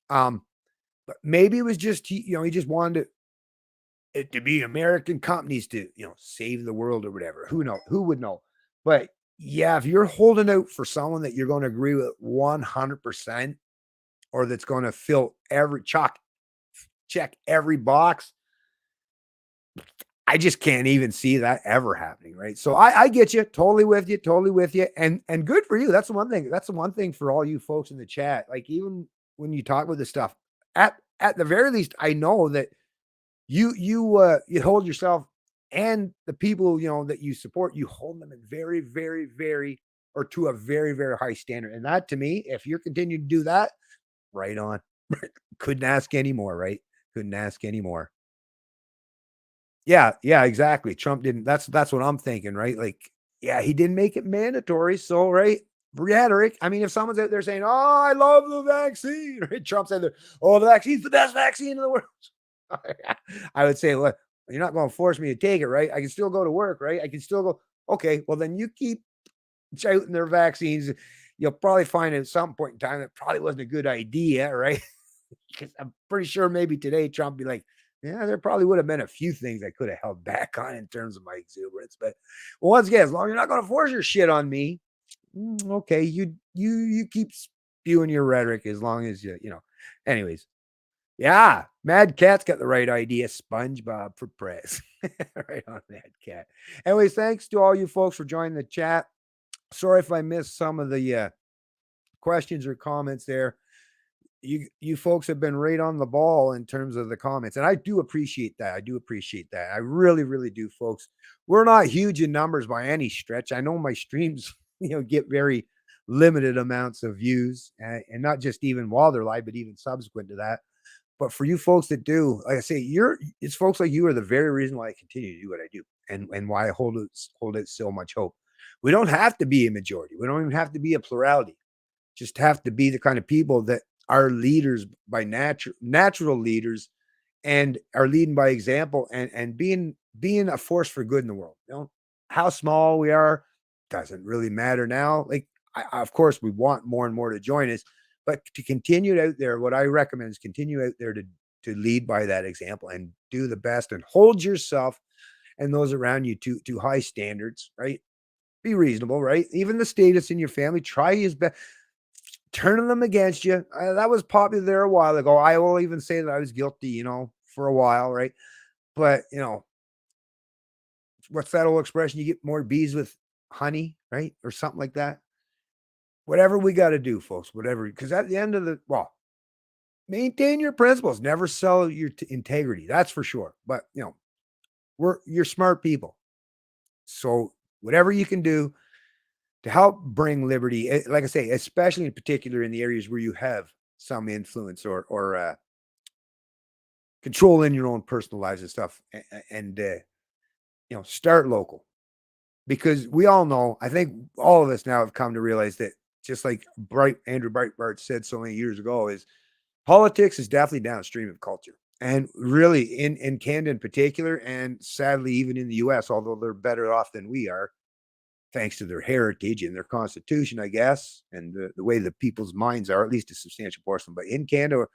But maybe it was just he just wanted it to be American companies to save the world or whatever. Who knows? Who would know? But yeah, if you're holding out for someone that you're going to agree with 100%, or that's going to fill every check every box, I just can't even see that ever happening, right? So I get you, totally with you, and good for you. That's the one thing. That's the one thing for all you folks in the chat. Like even when you talk with this stuff, at the very least, I know that you hold yourself and the people that you support, you hold them in very, very, very, or to a very, very high standard. And that to me, if you're continuing to do that, right on. Couldn't ask anymore, right? Couldn't ask anymore. Yeah, exactly. Trump didn't that's what I'm thinking, right? Like, yeah, he didn't make it mandatory. So, right? Rhetoric. I mean, if someone's out there saying, "Oh, I love the vaccine," right? Trump's out there, "Oh, the vaccine's the best vaccine in the world." I would say, "Look, you're not going to force me to take it, right? I can still go to work, right? I can still go." Okay, well then you keep shouting their vaccines. You'll probably find at some point in time that probably wasn't a good idea, right? Because I'm pretty sure maybe today Trump be like, yeah, there probably would have been a few things I could have held back on in terms of my exuberance. But once again, as long as you're not going to force your shit on me, okay, you keep spewing your rhetoric as long as Anyways, yeah, Mad Cat's got the right idea. SpongeBob for press. Right on, Mad Cat. Anyways, thanks to all you folks for joining the chat. Sorry if I missed some of the questions or comments there. You folks have been right on the ball in terms of the comments, and I do appreciate that. I really, really do, folks. We're not huge in numbers by any stretch. I know my streams, get very limited amounts of views, and not just even while they're live, but even subsequent to that. But for you folks that do, like I say, it's folks like you are the very reason why I continue to do what I do, and why I hold it so much hope. We don't have to be a majority. We don't even have to be a plurality. Just have to be the kind of people that are leaders by natural leaders, and are leading by example, and being a force for good in the world. How small we are doesn't really matter now. Like, of course, we want more and more to join us, but to continue out there, what I recommend is continue out there to lead by that example and do the best and hold yourself and those around you to high standards, right? Be reasonable, right? Even the status in your family, try his best. Turning them against you. That was popular there a while ago. I will even say that I was guilty, for a while, right? But what's that old expression? You get more bees with honey, right? Or something like that. Whatever we got to do, folks, whatever, because at the end of maintain your principles, never sell your integrity. That's for sure. But, you're smart people. So whatever you can do to help bring liberty, like I say, especially in particular in the areas where you have some influence or control in your own personal lives and stuff, and start local, because we all know. I think all of us now have come to realize that, just like Andrew Breitbart said so many years ago, is politics is definitely downstream of culture, and really in Canada in particular, and sadly even in the U.S., although they're better off than we are, thanks to their heritage and their constitution, I guess, and the way the people's minds are, at least a substantial portion. But in Canada,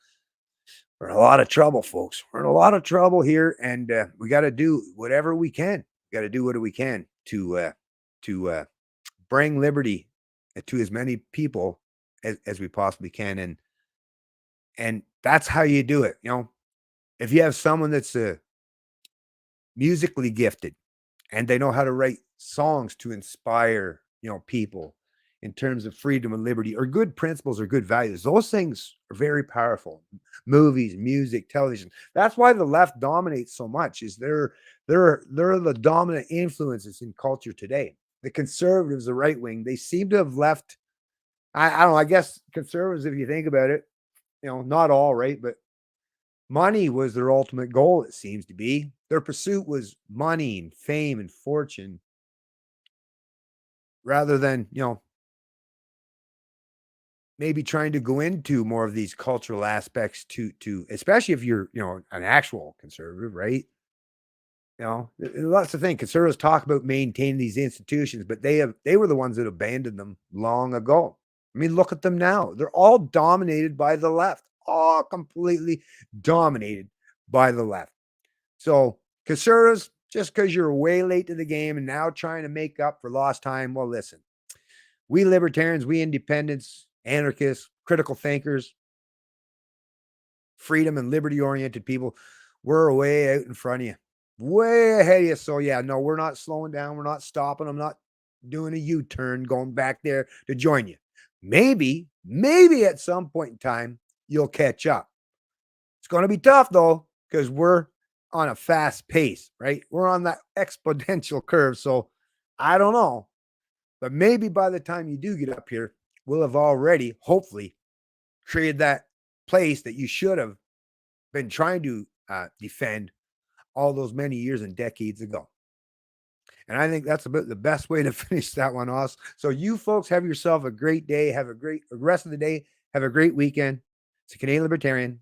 we're in a lot of trouble, folks. We're in a lot of trouble here, and we got to do whatever we can. We got to do what we can to bring liberty to as many people as we possibly can, and that's how you do it. If you have someone that's musically gifted, and they know how to write songs to inspire, people in terms of freedom and liberty, or good principles or good values. Those things are very powerful. Movies, music, television. That's why the left dominates so much. Is they're the dominant influences in culture today. The conservatives, the right wing, they seem to have left. I don't know. I guess conservatives, if you think about it, not all, right, but money was their ultimate goal. It seems to be their pursuit was money and fame and fortune, rather than maybe trying to go into more of these cultural aspects to especially if you're an actual conservative, right? Lots of things conservatives talk about maintaining these institutions, but they were the ones that abandoned them long ago. I mean, look at them now. They're all dominated by the left, all completely dominated by the left. So conservatives, just because you're way late to the game and now trying to make up for lost time, well, listen, we libertarians, we independents, anarchists, critical thinkers, freedom and liberty oriented people, we're way out in front of you, way ahead of you. So, yeah, no, we're not slowing down. We're not stopping. I'm not doing a U turn going back there to join you. Maybe at some point in time, you'll catch up. It's going to be tough, though, because we're on a fast pace, right? We're on that exponential curve. So, I don't know. But maybe by the time you do get up here, we'll have already, hopefully, created that place that you should have been trying to defend all those many years and decades ago. And I think that's about the best way to finish that one off. So you folks have yourself a great day. Have a great rest of the day. Have a great weekend. It's a Canadian Libertarian.